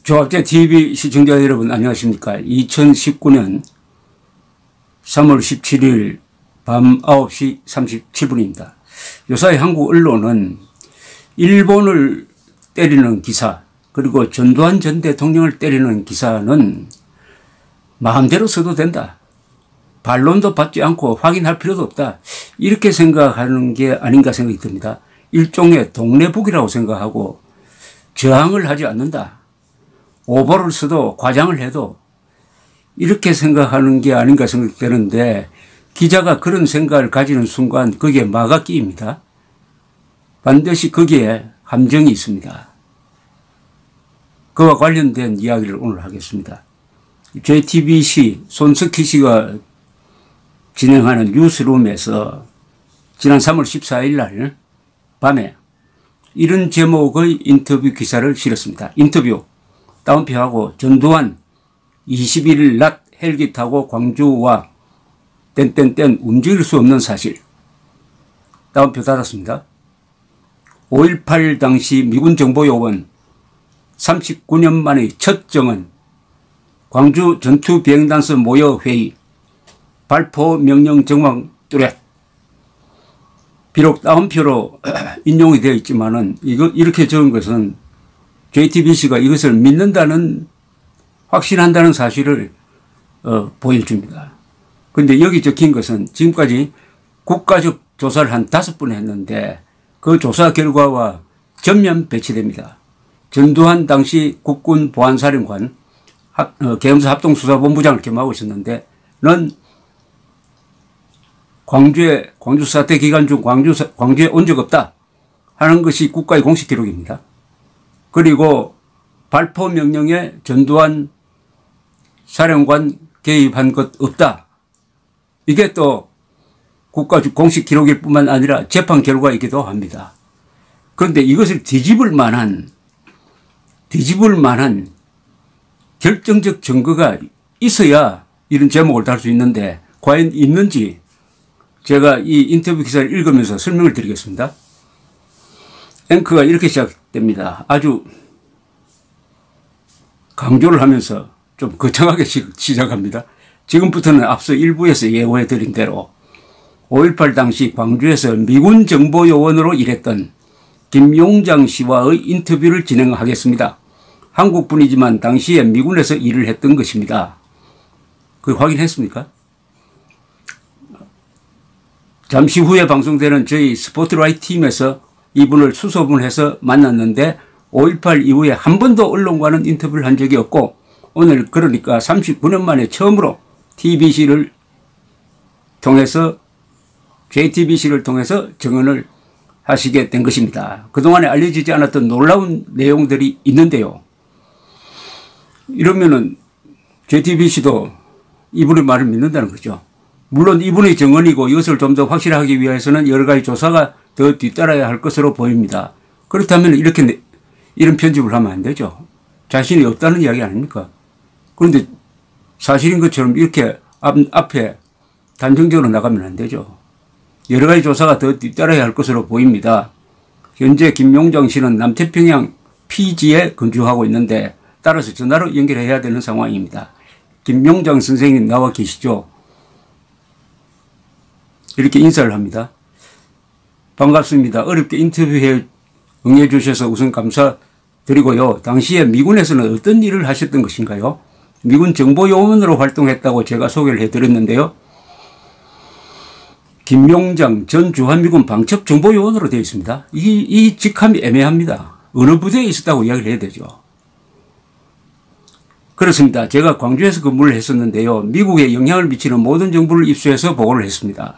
조합제TV 시청자 여러분 안녕하십니까. 2019년 3월 17일 밤 9시 37분입니다. 요사이 한국 언론은 일본을 때리는 기사 그리고 전두환 전 대통령을 때리는 기사는 마음대로 써도 된다. 반론도 받지 않고 확인할 필요도 없다. 이렇게 생각하는 게 아닌가 생각이 듭니다. 일종의 동네북이라고 생각하고 저항을 하지 않는다. 오보를 써도 과장을 해도 이렇게 생각하는 게 아닌가 생각되는데 기자가 그런 생각을 가지는 순간 거기에 마가 끼입니다. 반드시 거기에 함정이 있습니다. 그와 관련된 이야기를 오늘 하겠습니다. JTBC 손석희 씨가 진행하는 뉴스룸에서 지난 3월 14일 날 밤에 이런 제목의 인터뷰 기사를 실었습니다. 인터뷰 다운표하고 전두환 21일 낮 헬기 타고 광주와 땡땡땡 움직일 수 없는 사실. 다운표 닫았습니다. 5.18 당시 미군 정보요원 39년 만의 첫 정언 광주 전투 비행단서 모여 회의 발포 명령 정황 뚜렷. 비록 다운표로 인용이 되어 있지만은 이렇게 적은 것은 JTBC가 이것을 믿는다는 확신한다는 사실을 보여줍니다. 그런데 여기 적힌 것은 지금까지 국가적 조사를 한 5번 했는데 그 조사 결과와 전면 배치됩니다. 전두환 당시 국군 보안사령관 계엄사 합동수사본부장을 겸하고 있었는데 는 광주 사태 기간 중 광주에 온 적 없다 하는 것이 국가의 공식 기록입니다. 그리고 발포 명령에 전두환 사령관 개입한 것 없다. 이게 또 국가 공식 기록일 뿐만 아니라 재판 결과이기도 합니다. 그런데 이것을 뒤집을 만한 결정적 증거가 있어야 이런 제목을 달 수 있는데 과연 있는지 제가 이 인터뷰 기사를 읽으면서 설명을 드리겠습니다. 앵커가 이렇게 시작됩니다. 아주 강조를 하면서 좀 거창하게 시작합니다. 지금부터는 앞서 일부에서 예고해 드린 대로 5.18 당시 광주에서 미군 정보요원으로 일했던 김용장 씨와의 인터뷰를 진행하겠습니다. 한국분이지만 당시에 미군에서 일을 했던 것입니다. 그걸 확인했습니까? 잠시 후에 방송되는 저희 스포트라이트 팀에서 이분을 수소문해서 만났는데 5.18 이후에 한 번도 언론과는 인터뷰를 한 적이 없고 오늘 그러니까 39년 만에 처음으로 TBC를 통해서 JTBC를 통해서 증언을 하시게 된 것입니다. 그동안에 알려지지 않았던 놀라운 내용들이 있는데요. 이러면은 JTBC도 이분의 말을 믿는다는 거죠. 물론 이분의 증언이고 이것을 좀 더 확실하기 위해서는 여러 가지 조사가 더 뒤따라야 할 것으로 보입니다. 그렇다면 이런 편집을 하면 안 되죠. 자신이 없다는 이야기 아닙니까? 그런데 사실인 것처럼 이렇게 앞에 단정적으로 나가면 안 되죠. 여러 가지 조사가 더 뒤따라야 할 것으로 보입니다. 현재 김용장 씨는 남태평양 피지에 거주하고 있는데 따라서 전화로 연결해야 되는 상황입니다. 김용장 선생님 나와 계시죠? 이렇게 인사를 합니다. 반갑습니다. 어렵게 인터뷰에 응해 주셔서 우선 감사드리고요. 당시에 미군에서는 어떤 일을 하셨던 것인가요? 미군 정보요원으로 활동했다고 제가 소개를 해드렸는데요. 김용장 전 주한미군 방첩정보요원으로 되어 있습니다. 이 직함이 애매합니다. 어느 부대에 있었다고 이야기를 해야 되죠. 그렇습니다. 제가 광주에서 근무를 했었는데요. 미국에 영향을 미치는 모든 정보를 입수해서 보고를 했습니다.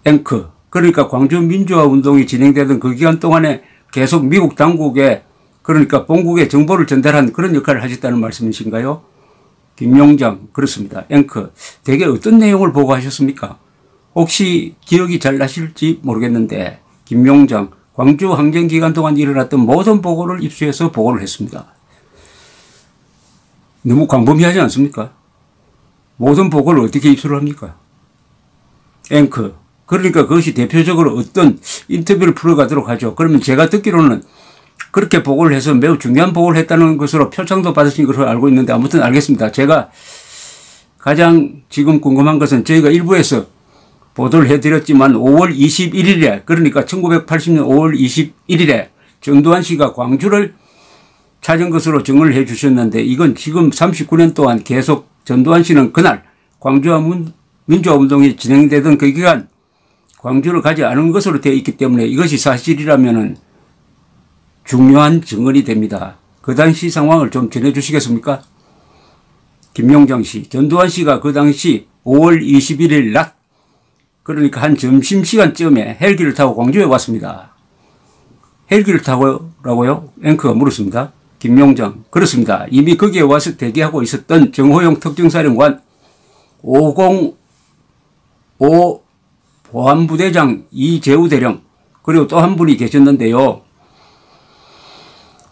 앵커, 그러니까 광주 민주화 운동이 진행되던 그 기간 동안에 계속 미국 당국에 그러니까 본국에 정보를 전달한 그런 역할을 하셨다는 말씀이신가요? 김용장, 그렇습니다. 앵커, 대개 어떤 내용을 보고하셨습니까? 혹시 기억이 잘 나실지 모르겠는데 김용장, 광주 항쟁 기간 동안 일어났던 모든 보고를 입수해서 보고를 했습니다. 너무 광범위하지 않습니까? 모든 보고를 어떻게 입수를 합니까? 앵커, 그러니까 그것이 대표적으로 어떤 인터뷰를 풀어가도록 하죠. 그러면 제가 듣기로는 그렇게 보고를 해서 매우 중요한 보고를 했다는 것으로 표창도 받으신 것으로 알고 있는데 아무튼 알겠습니다. 제가 가장 지금 궁금한 것은 저희가 일부에서 보도를 해드렸지만 5월 21일에 그러니까 1980년 5월 21일에 전두환 씨가 광주를 찾은 것으로 증언을 해 주셨는데 이건 지금 39년 동안 계속 전두환 씨는 그날 광주와 민주화운동이 진행되던 그 기간 광주를 가지 않은 것으로 되어 있기 때문에 이것이 사실이라면 중요한 증언이 됩니다. 그 당시 상황을 좀 전해 주시겠습니까? 김용장 씨, 전두환 씨가 그 당시 5월 21일 낮 그러니까 한 점심시간쯤에 헬기를 타고 광주에 왔습니다. 헬기를 타고라고요? 앵커가 물었습니다. 김용장, 그렇습니다. 이미 거기에 와서 대기하고 있었던 정호용 특정사령관 505 보안부대장 이재우 대령 그리고 또 한 분이 계셨는데요.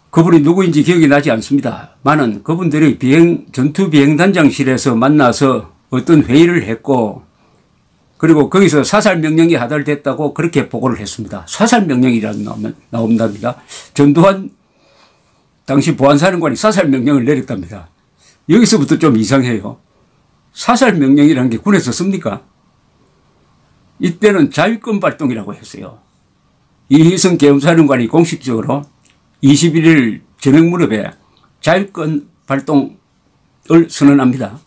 그분이 누구인지 기억이 나지 않습니다. 많은 그분들이 전투 비행단장실에서 만나서 어떤 회의를 했고 그리고 거기서 사살명령이 하달됐다고 그렇게 보고를 했습니다. 사살명령이라는 나온답니다. 전두환 당시 보안사령관이 사살명령을 내렸답니다. 여기서부터 좀 이상해요. 사살명령이라는 게 군에서 씁니까? 이때는 자위권 발동이라고 했어요. 이희성 계엄사령관이 공식적으로 21일 저녁 무렵에 자위권 발동을 선언합니다.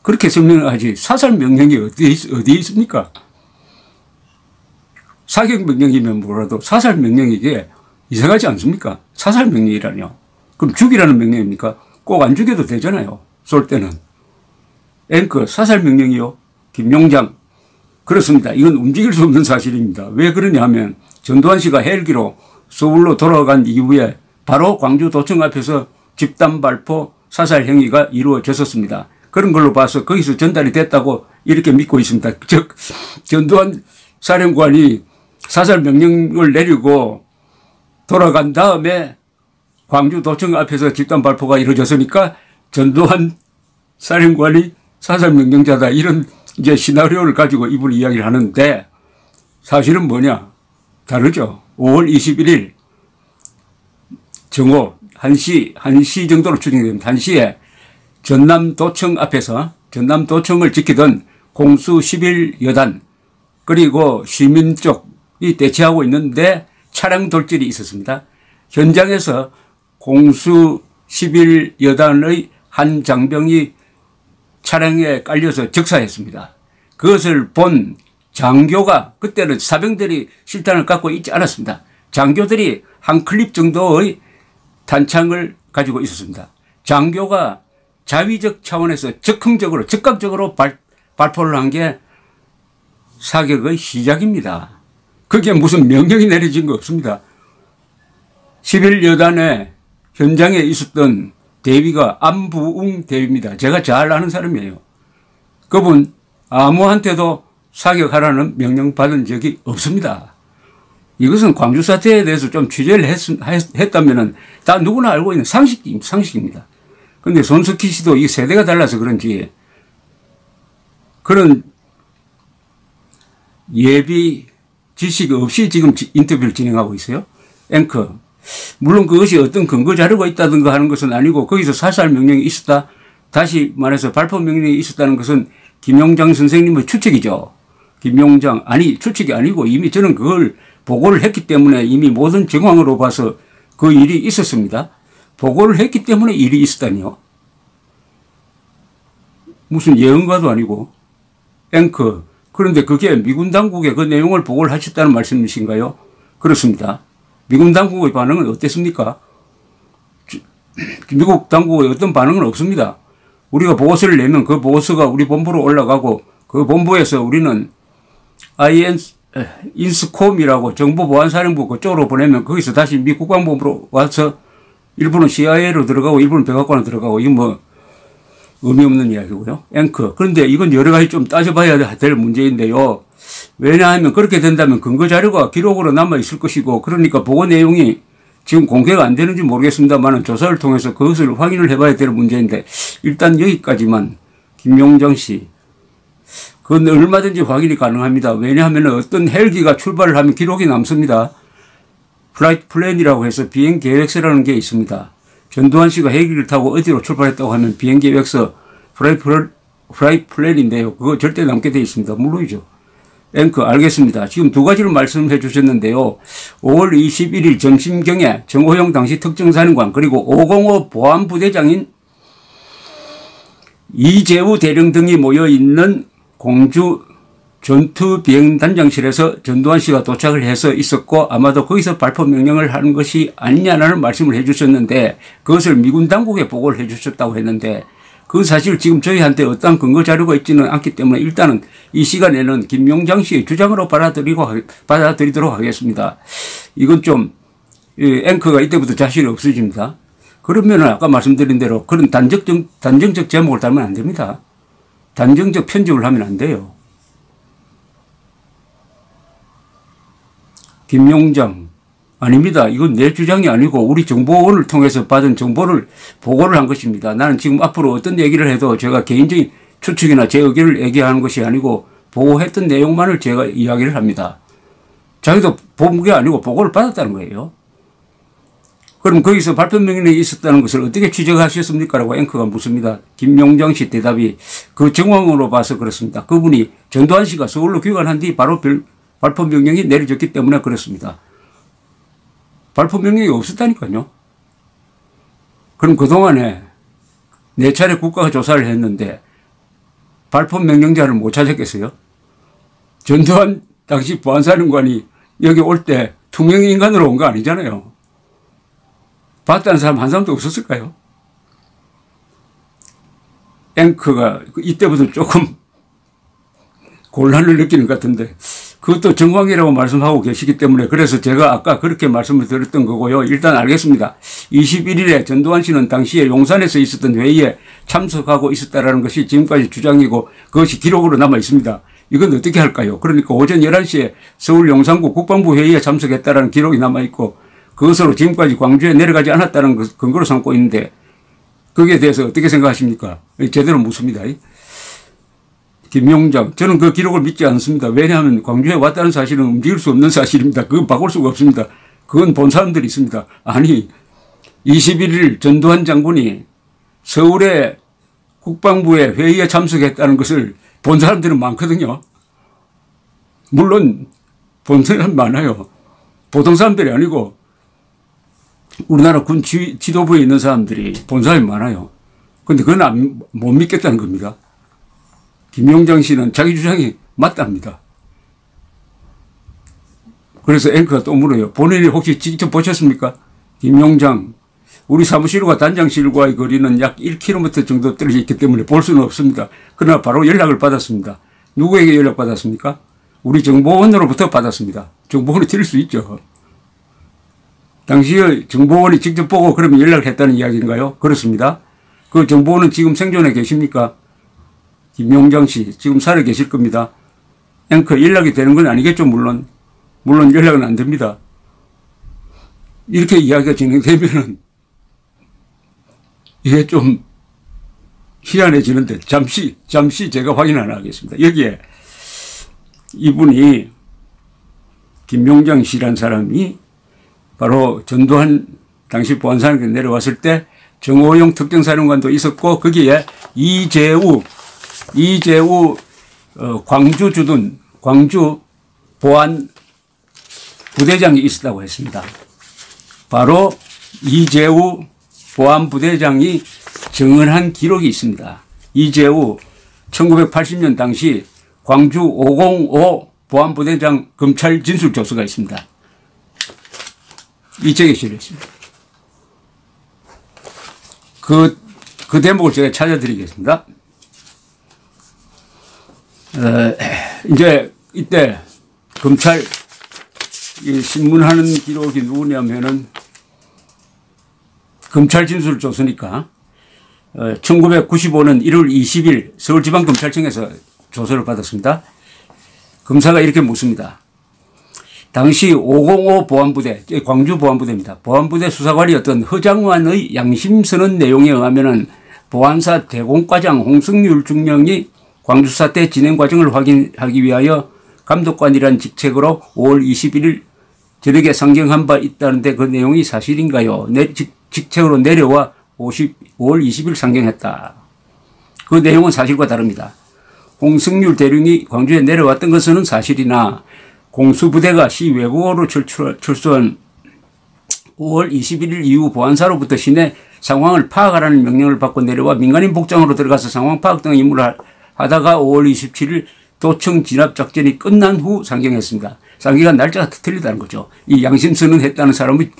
그렇게 설명하지 사살명령이 어디에 있습니까? 사격명령이면 뭐라도 사살명령이 이게 이상하지 않습니까? 사살명령이라뇨. 그럼 죽이라는 명령입니까? 꼭 안 죽여도 되잖아요. 쏠 때는. 앵커 사살명령이요? 김용장. 그렇습니다. 이건 움직일 수 없는 사실입니다. 왜 그러냐 하면 전두환 씨가 헬기로 서울로 돌아간 이후에 바로 광주 도청 앞에서 집단 발포 사살 행위가 이루어졌었습니다. 그런 걸로 봐서 거기서 전달이 됐다고 이렇게 믿고 있습니다. 즉 전두환 사령관이 사살 명령을 내리고 돌아간 다음에 광주 도청 앞에서 집단 발포가 이루어졌으니까 전두환 사령관이 사살 명령자다 이런 이제 시나리오를 가지고 이분이 이야기를 하는데 사실은 뭐냐? 다르죠. 5월 21일 정오 1시 정도로 추정됩니다. 1시에 전남도청 앞에서 전남도청을 지키던 공수 11여단 그리고 시민 쪽이 대치하고 있는데 차량 돌질이 있었습니다. 현장에서 공수 11여단의 한 장병이 차량에 깔려서 적사했습니다. 그것을 본 장교가 그때는 사병들이 실탄을 갖고 있지 않았습니다. 장교들이 한 클립 정도의 탄창을 가지고 있었습니다. 장교가 자위적 차원에서 적극적으로 발포를 한 게 사격의 시작입니다. 그게 무슨 명령이 내려진 거 없습니다. 11여단의 현장에 있었던 대위가 안부웅 대위입니다. 제가 잘 아는 사람이에요. 그분 아무한테도 사격하라는 명령 받은 적이 없습니다. 이것은 광주 사태에 대해서 좀 취재를 했다면 다 누구나 알고 있는 상식입니다. 그런데 손석희 씨도 이 세대가 달라서 그런지 그런 예비 지식 없이 지금 인터뷰를 진행하고 있어요. 앵커. 물론 그것이 어떤 근거 자료가 있다든가 하는 것은 아니고 거기서 사살 명령이 있었다. 다시 말해서 발포 명령이 있었다는 것은 김용장 선생님의 추측이죠. 김용장 아니 추측이 아니고 이미 저는 그걸 보고를 했기 때문에 이미 모든 정황으로 봐서 그 일이 있었습니다. 보고를 했기 때문에 일이 있었다니요. 무슨 예언가도 아니고. 앵커. 그런데 그게 미군 당국에 그 내용을 보고를 하셨다는 말씀이신가요? 그렇습니다. 미군 당국의 반응은 어땠습니까? 미국 당국의 어떤 반응은 없습니다. 우리가 보고서를 내면 그 보고서가 우리 본부로 올라가고 그 본부에서 우리는 인스콤이라고 정보보안사령부 그쪽으로 보내면 거기서 다시 미 국방본부로 와서 일부는 CIA로 들어가고 일부는 백악관으로 들어가고 이건 뭐 의미 없는 이야기고요. 앵커. 그런데 이건 여러 가지 좀 따져봐야 될 문제인데요. 왜냐하면 그렇게 된다면 근거 자료가 기록으로 남아있을 것이고 그러니까 보고 내용이 지금 공개가 안 되는지 모르겠습니다만 조사를 통해서 그것을 확인을 해봐야 될 문제인데 일단 여기까지만 김용장 씨. 그건 얼마든지 확인이 가능합니다. 왜냐하면 어떤 헬기가 출발을 하면 기록이 남습니다. 플라이트 플랜이라고 해서 비행 계획서라는 게 있습니다. 전두환 씨가 헬기를 타고 어디로 출발했다고 하면 비행 계획서 플라이트 플랜인데요. 그거 절대 남게 되어 있습니다. 물론이죠. 앵커 알겠습니다. 지금 두 가지를 말씀해 주셨는데요. 5월 21일 점심경에 정호영 당시 특정사령관 그리고 505 보안부대장인 이재우 대령 등이 모여있는 공주 전투비행단장실에서 전두환 씨가 도착을 해서 있었고 아마도 거기서 발포 명령을 하는 것이 아니냐는 말씀을 해 주셨는데 그것을 미군 당국에 보고를 해 주셨다고 했는데 그건 사실 지금 저희한테 어떠한 근거 자료가 있지는 않기 때문에 일단은 이 시간에는 김용장 씨의 주장으로 받아들이도록 하겠습니다. 이건 좀 앵커가 이때부터 자신이 없어집니다. 그러면은 아까 말씀드린 대로 그런 단정적 제목을 달면 안 됩니다. 단정적 편집을 하면 안 돼요. 김용장 아닙니다. 이건 내 주장이 아니고 우리 정보원을 통해서 받은 정보를 보고를 한 것입니다. 나는 지금 앞으로 어떤 얘기를 해도 제가 개인적인 추측이나 제 의견을 얘기하는 것이 아니고 보고했던 내용만을 제가 이야기를 합니다. 자기도 본 게 아니고 보고를 받았다는 거예요. 그럼 거기서 발표 명령이 있었다는 것을 어떻게 취재하셨습니까? 라고 앵커가 묻습니다. 김용장 씨 대답이 그 정황으로 봐서 그렇습니다. 그분이 전두환 씨가 서울로 귀환한 뒤 바로 발표 명령이 내려졌기 때문에 그렇습니다. 발포 명령이 없었다니까요. 그럼 그동안에 4차례 국가가 조사를 했는데 발포 명령자를 못 찾았겠어요? 전두환 당시 보안사령관이 여기 올 때 투명인간으로 온 거 아니잖아요. 봤다는 사람 한 사람도 없었을까요? 앵커가 이때부터 조금 곤란을 느끼는 것 같은데 그것도 정황이라고 말씀하고 계시기 때문에 그래서 제가 아까 그렇게 말씀을 드렸던 거고요. 일단 알겠습니다. 21일에 전두환 씨는 당시에 용산에서 있었던 회의에 참석하고 있었다는 것이 지금까지 주장이고 그것이 기록으로 남아 있습니다. 이건 어떻게 할까요? 그러니까 오전 11시에 서울 용산구 국방부 회의에 참석했다는 기록이 남아 있고 그것으로 지금까지 광주에 내려가지 않았다는 근거로 삼고 있는데 거기에 대해서 어떻게 생각하십니까? 제대로 묻습니다. 김용장, 저는 그 기록을 믿지 않습니다. 왜냐하면 광주에 왔다는 사실은 움직일 수 없는 사실입니다. 그건 바꿀 수가 없습니다. 그건 본 사람들이 있습니다. 아니 21일 전두환 장군이 서울의 국방부의 회의에 참석했다는 것을 본 사람들은 많거든요. 물론 본 사람 많아요. 보통 사람들이 아니고 우리나라 군 지도부에 있는 사람들이 본 사람이 많아요. 그런데 그건 못 믿겠다는 겁니다. 김용장 씨는 자기 주장이 맞답니다. 그래서 앵커가 또 물어요. 본인이 혹시 직접 보셨습니까? 김용장, 우리 사무실과 단장실과의 거리는 약 1km 정도 떨어져 있기 때문에 볼 수는 없습니다. 그러나 바로 연락을 받았습니다. 누구에게 연락받았습니까? 우리 정보원으로부터 받았습니다. 정보원이 틀릴 수 있죠. 당시에 정보원이 직접 보고 그러면 연락을 했다는 이야기인가요? 그렇습니다. 그 정보원은 지금 생존해 계십니까? 김용장 씨 지금 살아 계실 겁니다. 앵커 연락이 되는 건 아니겠죠. 물론 연락은 안 됩니다. 이렇게 이야기가 진행되면은 이게 좀 희한해지는데 잠시 제가 확인 하나 하겠습니다. 여기에 이분이 김용장 씨란 사람이 바로 전두환 당시 보안사령관에 내려왔을 때 정호용 특정사령관도 있었고 거기에 이재우 광주 주둔 광주 보안 부대장이 있었다고 했습니다. 바로 이재우 보안부대장이 증언한 기록이 있습니다. 이재우 1980년 당시 광주 505 보안부대장 검찰 진술조서가 있습니다. 이 책에 실려 있습니다. 그 대목을 제가 찾아드리겠습니다. 이제 이때 검찰 신문하는 기록이 누구냐면은 검찰 진술조서니까 1995년 1월 20일 서울지방검찰청에서 조서를 받았습니다. 검사가 이렇게 묻습니다. 당시 505 보안부대, 광주 보안부대입니다. 보안부대 수사관이었던 허장환의 양심선언 내용에 의하면은 보안사 대공과장 홍승률 중령이 광주사 때 진행 과정을 확인하기 위하여 감독관이라는 직책으로 5월 21일 저에게 상경한 바 있다는데 그 내용이 사실인가요? 직책으로 내려와 5월 20일 상경했다. 그 내용은 사실과 다릅니다. 홍승률 대령이 광주에 내려왔던 것은 사실이나 공수부대가 시 외국어로 출소한 5월 21일 이후 보안사로부터 시내 상황을 파악하라는 명령을 받고 내려와 민간인 복장으로 들어가서 상황 파악 등 임무를 하다가 5월 27일 도청 진압작전이 끝난 후 상경했습니다. 상경한 날짜가 틀리다는 거죠. 이 양심선언 했다는 사람의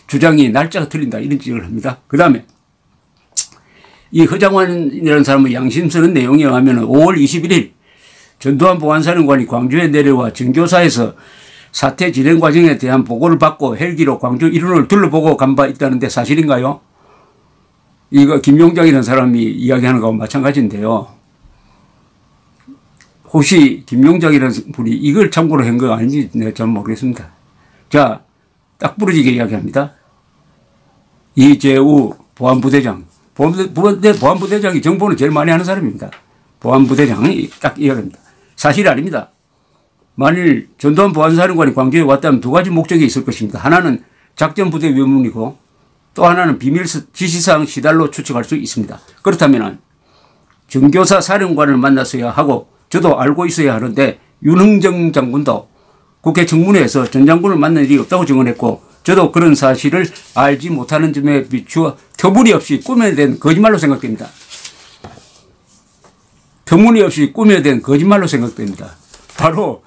주장이 날짜가 틀린다 이런 지적을 합니다. 그 다음에 이 허장환이라는 사람의 양심선언 내용에 의하면 5월 21일 전두환 보안사령관이 광주에 내려와 정교사에서 사태 진행 과정에 대한 보고를 받고 헬기로 광주 일원을 둘러보고 간 바 있다는데 사실인가요? 이거 김용장이라는 사람이 이야기하는 거하고 마찬가지인데요. 혹시 김용장이라는 분이 이걸 참고로 한 거 아닌지 내가 잘 모르겠습니다. 자, 딱 부러지게 이야기합니다. 이재우 보안부대장. 보안부대장이 정보는 제일 많이 하는 사람입니다. 보안부대장이 딱 이야기합니다. 사실이 아닙니다. 만일 전두환 보안사령관이 광주에 왔다면 두 가지 목적이 있을 것입니다. 하나는 작전부대 위문이고 또 하나는 비밀 지시사항 시달로 추측할 수 있습니다. 그렇다면 정교사 사령관을 만났어야 하고 저도 알고 있어야 하는데 윤흥정 장군도 국회 청문회에서 전 장군을 만난 일이 없다고 증언했고 저도 그런 사실을 알지 못하는 점에 비추어 터무니없이 꾸며낸 거짓말로 생각됩니다. 터무니없이 꾸며낸 거짓말로 생각됩니다. 바로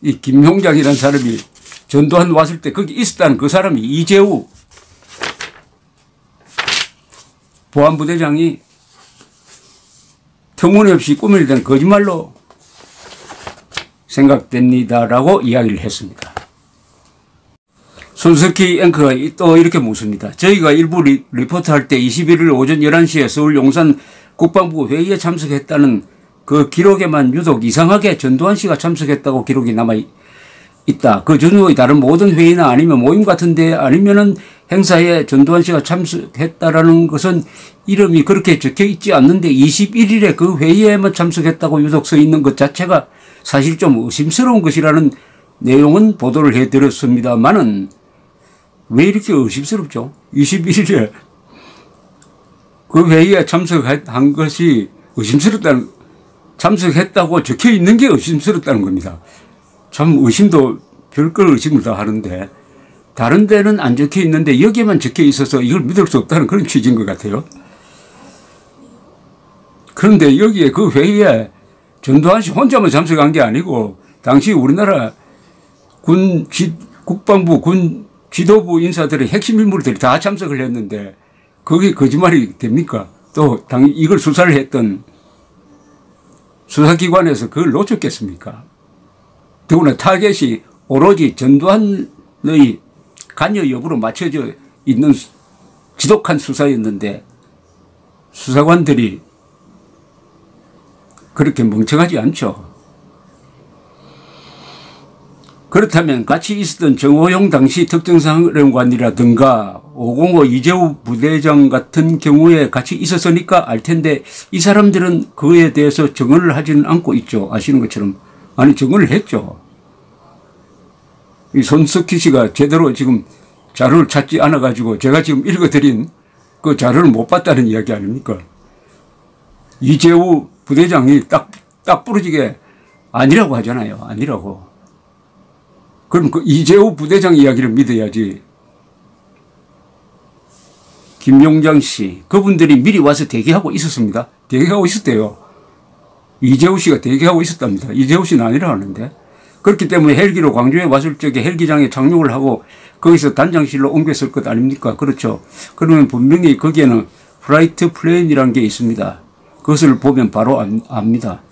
이 김용장이라는 사람이 전두환 왔을 때 거기 있었다는 그 사람이 이재우 보안부대장이 터무니없이 꾸며낸 거짓말로 생각됩니다라고 이야기를 했습니다. 손석희 앵커가 또 이렇게 묻습니다. 저희가 일부 리포트할 때 21일 오전 11시에 서울 용산 국방부 회의에 참석했다는 그 기록에만 유독 이상하게 전두환 씨가 참석했다고 기록이 남아있다. 그 전후의 다른 모든 회의나 아니면 모임 같은 데 아니면은 행사에 전두환 씨가 참석했다라는 것은 이름이 그렇게 적혀 있지 않는데 21일에 그 회의에만 참석했다고 유독 써 있는 것 자체가 사실 좀 의심스러운 것이라는 내용은 보도를 해드렸습니다만은 왜 이렇게 의심스럽죠? 21일에 그 회의에 참석한 것이 참석했다고 적혀 있는 게 의심스럽다는 겁니다. 참 의심도 별걸 의심을 다 하는데 다른 데는 안 적혀 있는데 여기에만 적혀 있어서 이걸 믿을 수 없다는 그런 취지인 것 같아요. 그런데 여기에 그 회의에 전두환 씨 혼자만 참석한 게 아니고 당시 우리나라 국방부 군 지도부 인사들의 핵심 인물들이 다 참석을 했는데 그게 거짓말이 됩니까? 또 이걸 수사를 했던 수사기관에서 그걸 놓쳤겠습니까? 더구나 타겟이 오로지 전두환의 관여 여부로 맞춰져 있는 지독한 수사였는데 수사관들이 그렇게 멍청하지 않죠. 그렇다면 같이 있었던 정호용 당시 특정사령관이라든가 505 이재우 부대장 같은 경우에 같이 있었으니까 알 텐데 이 사람들은 그에 대해서 증언을 하지는 않고 있죠. 아시는 것처럼. 아니 증언을 했죠. 이 손석희 씨가 제대로 지금 자료를 찾지 않아 가지고 제가 지금 읽어드린 그 자료를 못 봤다는 이야기 아닙니까? 이재우 부대장이 딱 부러지게 아니라고 하잖아요. 아니라고. 그럼 그 이재우 부대장 이야기를 믿어야지. 김용장 씨, 그분들이 미리 와서 대기하고 있었습니다. 대기하고 있었대요. 이재우 씨가 대기하고 있었답니다. 이재우 씨는 아니라 하는데. 그렇기 때문에 헬기로 광주에 왔을 적에 헬기장에 착륙을 하고 거기서 단장실로 옮겼을 것 아닙니까? 그렇죠. 그러면 분명히 거기에는 플라이트 플랜이라는 게 있습니다. 그것을 보면 바로 압니다.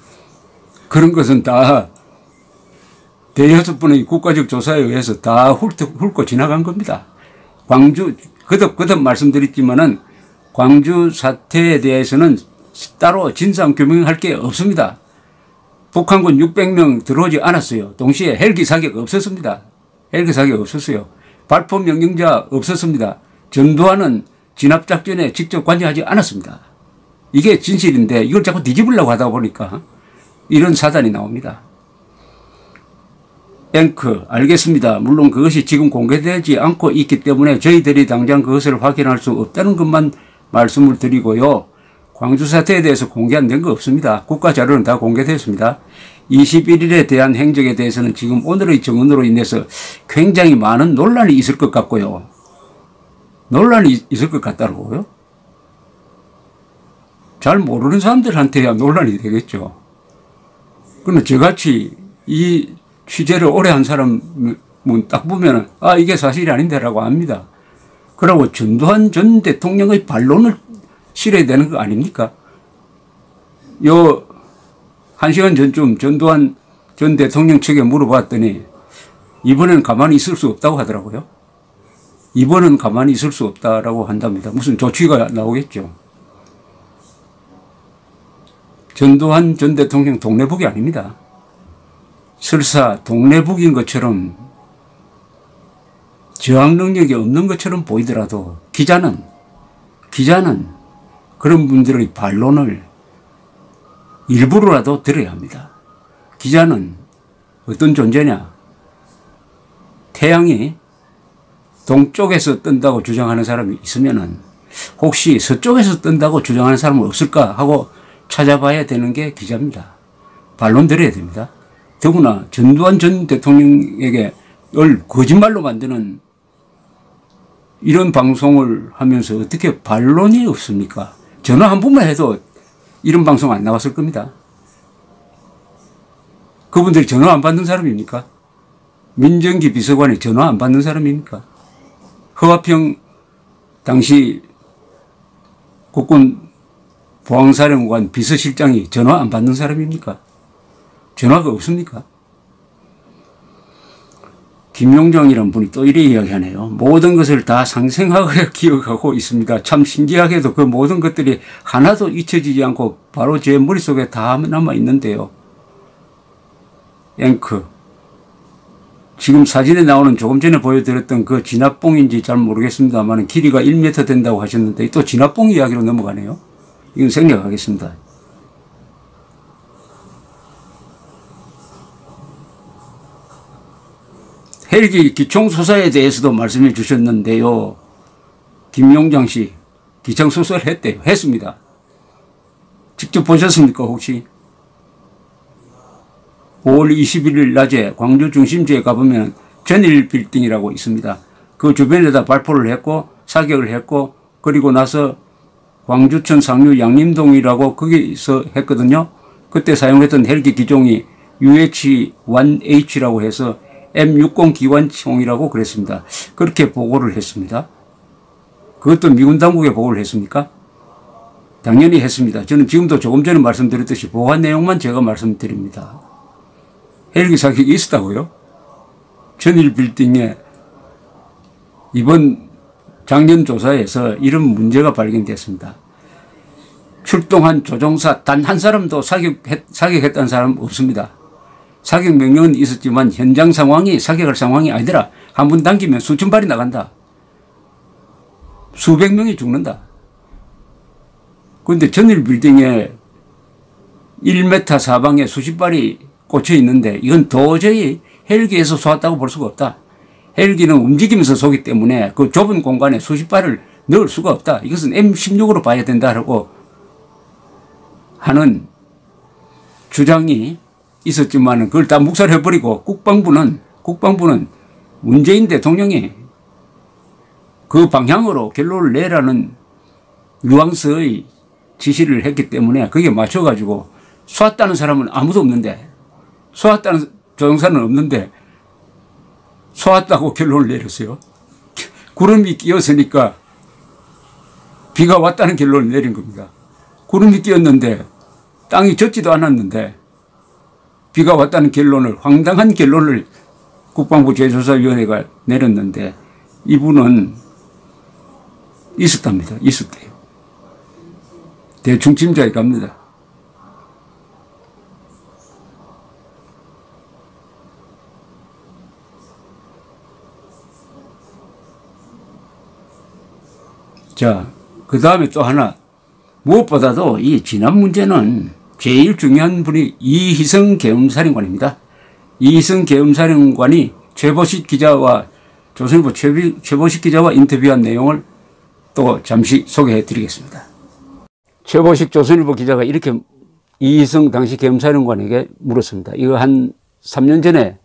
그런 것은 다 대여섯 번의 국가적 조사에 의해서 다 훑고 지나간 겁니다. 광주, 거듭 말씀드렸지만은 광주 사태에 대해서는 따로 진상 규명할 게 없습니다. 북한군 600명 들어오지 않았어요. 동시에 헬기 사격 없었습니다. 헬기 사격 없었어요. 발포 명령자 없었습니다. 전두환은 진압작전에 직접 관여하지 않았습니다. 이게 진실인데 이걸 자꾸 뒤집으려고 하다 보니까 이런 사단이 나옵니다. 앵커, 알겠습니다. 물론 그것이 지금 공개되지 않고 있기 때문에 저희들이 당장 그것을 확인할 수 없다는 것만 말씀을 드리고요. 광주 사태에 대해서 공개 안 된 거 없습니다. 국가 자료는 다 공개됐습니다. 21일에 대한 행적에 대해서는 지금 오늘의 정언으로 인해서 굉장히 많은 논란이 있을 것 같고요. 논란이 있을 것 같다고요? 잘 모르는 사람들한테야 논란이 되겠죠. 그런데 저같이 이 취재를 오래 한 사람은 딱 보면은 아 이게 사실이 아닌데라고 합니다. 그러고 전두환 전 대통령의 반론을 실어야 되는 거 아닙니까? 요 1시간 전쯤 전두환 전 대통령 측에 물어봤더니 이번엔 가만히 있을 수 없다고 하더라고요. 이번은 가만히 있을 수 없다라고 한답니다. 무슨 조치가 나오겠죠. 전두환 전 대통령 동네북이 아닙니다. 설사 동네북인 것처럼 저항 능력이 없는 것처럼 보이더라도 기자는 그런 분들의 반론을 일부러라도 들어야 합니다. 기자는 어떤 존재냐? 태양이 동쪽에서 뜬다고 주장하는 사람이 있으면은 혹시 서쪽에서 뜬다고 주장하는 사람은 없을까 하고 찾아봐야 되는 게 기자입니다. 반론 들어야 됩니다. 더구나 전두환 전 대통령에게 거짓말로 만드는 이런 방송을 하면서 어떻게 반론이 없습니까? 전화 한 번만 해도 이런 방송 안 나왔을 겁니다. 그분들이 전화 안 받는 사람입니까? 민정기 비서관이 전화 안 받는 사람입니까? 허화평 당시 국군 보안사령관 비서실장이 전화 안 받는 사람입니까? 전화가 없습니까? 김용정이라는 분이 또 이래 이야기하네요. 모든 것을 다 상생하게 기억하고 있습니다. 참 신기하게도 그 모든 것들이 하나도 잊혀지지 않고 바로 제 머릿속에 다 남아 있는데요. 앵커, 지금 사진에 나오는 조금 전에 보여드렸던 그 진압봉인지 잘 모르겠습니다만 길이가 1m 된다고 하셨는데 또 진압봉 이야기로 넘어가네요. 이건 생략하겠습니다. 헬기 기총소사에 대해서도 말씀해 주셨는데요. 김용장 씨 기총소사를 했대요. 했습니다. 직접 보셨습니까 혹시? 5월 21일 낮에 광주 중심지에 가보면 전일 빌딩이라고 있습니다. 그 주변에다 발포를 했고 사격을 했고 그리고 나서 광주천 상류 양림동이라고 거기서 했거든요. 그때 사용했던 헬기 기종이 UH-1H라고 해서 M60 기관총이라고 그랬습니다. 그렇게 보고를 했습니다. 그것도 미군 당국에 보고를 했습니까? 당연히 했습니다. 저는 지금도 조금 전에 말씀드렸듯이 보고한 내용만 제가 말씀드립니다. 헬기 사격이 있었다고요? 전일 빌딩에 이번 작년 조사에서 이런 문제가 발견됐습니다. 출동한 조종사 단 한 사람도 사격했다는 사람 없습니다. 사격 명령은 있었지만 현장 상황이 사격할 상황이 아니더라. 한 번 당기면 수천 발이 나간다. 수백 명이 죽는다. 그런데 전일 빌딩에 1m 사방에 수십 발이 꽂혀 있는데 이건 도저히 헬기에서 쏘았다고 볼 수가 없다. 헬기는 움직이면서 쏘기 때문에 그 좁은 공간에 수십 발을 넣을 수가 없다. 이것은 M16으로 봐야 된다라고 하는 주장이 있었지만 그걸 다 묵살해버리고 국방부는 문재인 대통령이 그 방향으로 결론을 내라는 뉘앙스의 지시를 했기 때문에 거기에 맞춰가지고 쏘았다는 사람은 아무도 없는데 쏘았다는 조종사는 없는데 쏘았다고 결론을 내렸어요. 구름이 끼었으니까 비가 왔다는 결론을 내린 겁니다. 구름이 끼었는데 땅이 젖지도 않았는데 비가 왔다는 결론을 황당한 결론을 국방부 재조사위원회가 내렸는데 이분은 있었답니다. 있었대요. 대충 짐작이 갑니다. 자, 그 다음에 또 하나. 무엇보다도 이 진압 문제는 제일 중요한 분이 이희성 계엄사령관입니다. 이희승 계엄사령관이 최보식 기자와 조선일보 최보식 기자와 인터뷰한 내용을 또 잠시 소개해 드리겠습니다. 최보식 조선일보 기자가 이렇게 이희승 당시 계엄사령관에게 물었습니다. 이거 한 3년 전에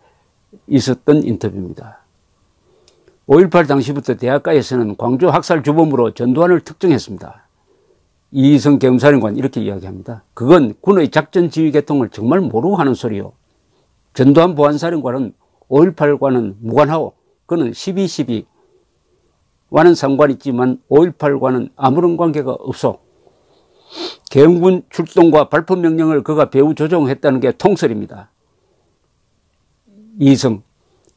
있었던 인터뷰입니다. 5.18 당시부터 대학가에서는 광주 학살 주범으로 전두환을 특정했습니다. 이희승 계엄사령관 이렇게 이야기합니다. 그건 군의 작전 지휘 계통을 정말 모르고 하는 소리요. 전두환 보안사령관은 5.18과는 무관하고 그는 12.12와는 상관있지만 5.18과는 아무런 관계가 없어. 계엄군 출동과 발포 명령을 그가 배후 조종했다는 게 통설입니다. 이희승,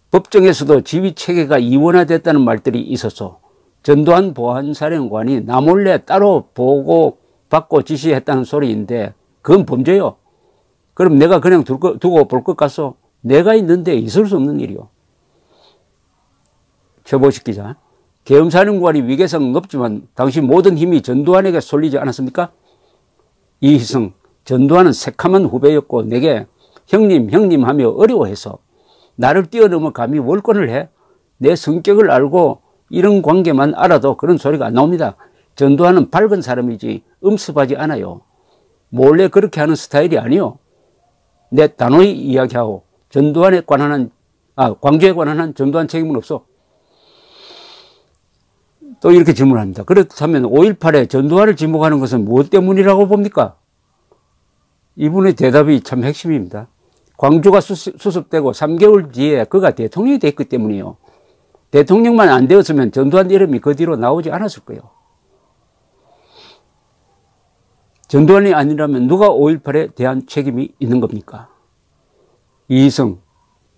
법정에서도 지휘체계가 이원화됐다는 말들이 있었어. 전두환 보안사령관이 나 몰래 따로 보고받고 지시했다는 소리인데 그건 범죄요. 그럼 내가 그냥 두고 볼 것 같소? 내가 있는데 있을 수 없는 일이요. 최보식 기자, 계엄사령관이 위계성은 없지만 당시 모든 힘이 전두환에게 쏠리지 않았습니까? 이희승, 전두환은 새카만 후배였고 내게 형님 하며 어려워해서 나를 뛰어넘어 감히 월권을 해? 내 성격을 알고 이런 관계만 알아도 그런 소리가 안 나옵니다. 전두환은 밝은 사람이지 음습하지 않아요. 몰래 그렇게 하는 스타일이 아니요. 내 단호히 이야기하고 광주에 관한 한 전두환 책임은 없어. 또 이렇게 질문합니다. 그렇다면 5.18에 전두환을 지목하는 것은 무엇 때문이라고 봅니까? 이분의 대답이 참 핵심입니다. 광주가 수습되고 3개월 뒤에 그가 대통령이 됐기 때문이에요. 대통령만 안 되었으면 전두환 이름이 그 뒤로 나오지 않았을 거예요. 전두환이 아니라면 누가 5.18에 대한 책임이 있는 겁니까? 이희승,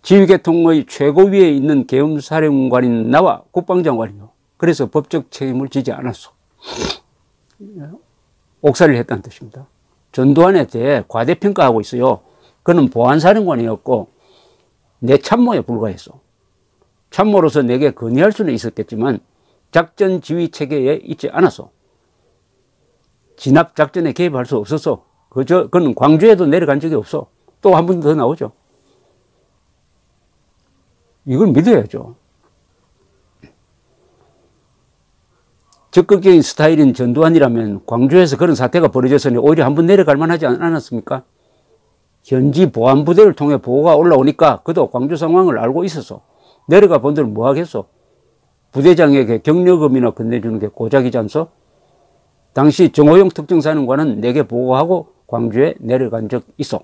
지휘계통의 최고위에 있는 계엄사령관인 나와 국방장관이요. 그래서 법적 책임을 지지 않았어. 옥살이를 했다는 뜻입니다. 전두환에 대해 과대평가하고 있어요. 그는 보안사령관이었고 내 참모에 불과했어. 참모로서 내게 건의할 수는 있었겠지만 작전 지휘 체계에 있지 않았어. 진압 작전에 개입할 수 없었어. 그는 광주에도 내려간 적이 없어. 또 한 번 더 나오죠. 이걸 믿어야죠. 적극적인 스타일인 전두환이라면 광주에서 그런 사태가 벌어졌으니 오히려 한 번 내려갈 만하지 않았습니까? 현지 보안부대를 통해 보고가 올라오니까 그도 광주 상황을 알고 있었어. 내려가 본들 뭐 하겠어? 부대장에게 격려금이나 건네주는 게 고작이지 않소? 당시 정호영 특정사령관은 내게 보고하고 광주에 내려간 적 있어.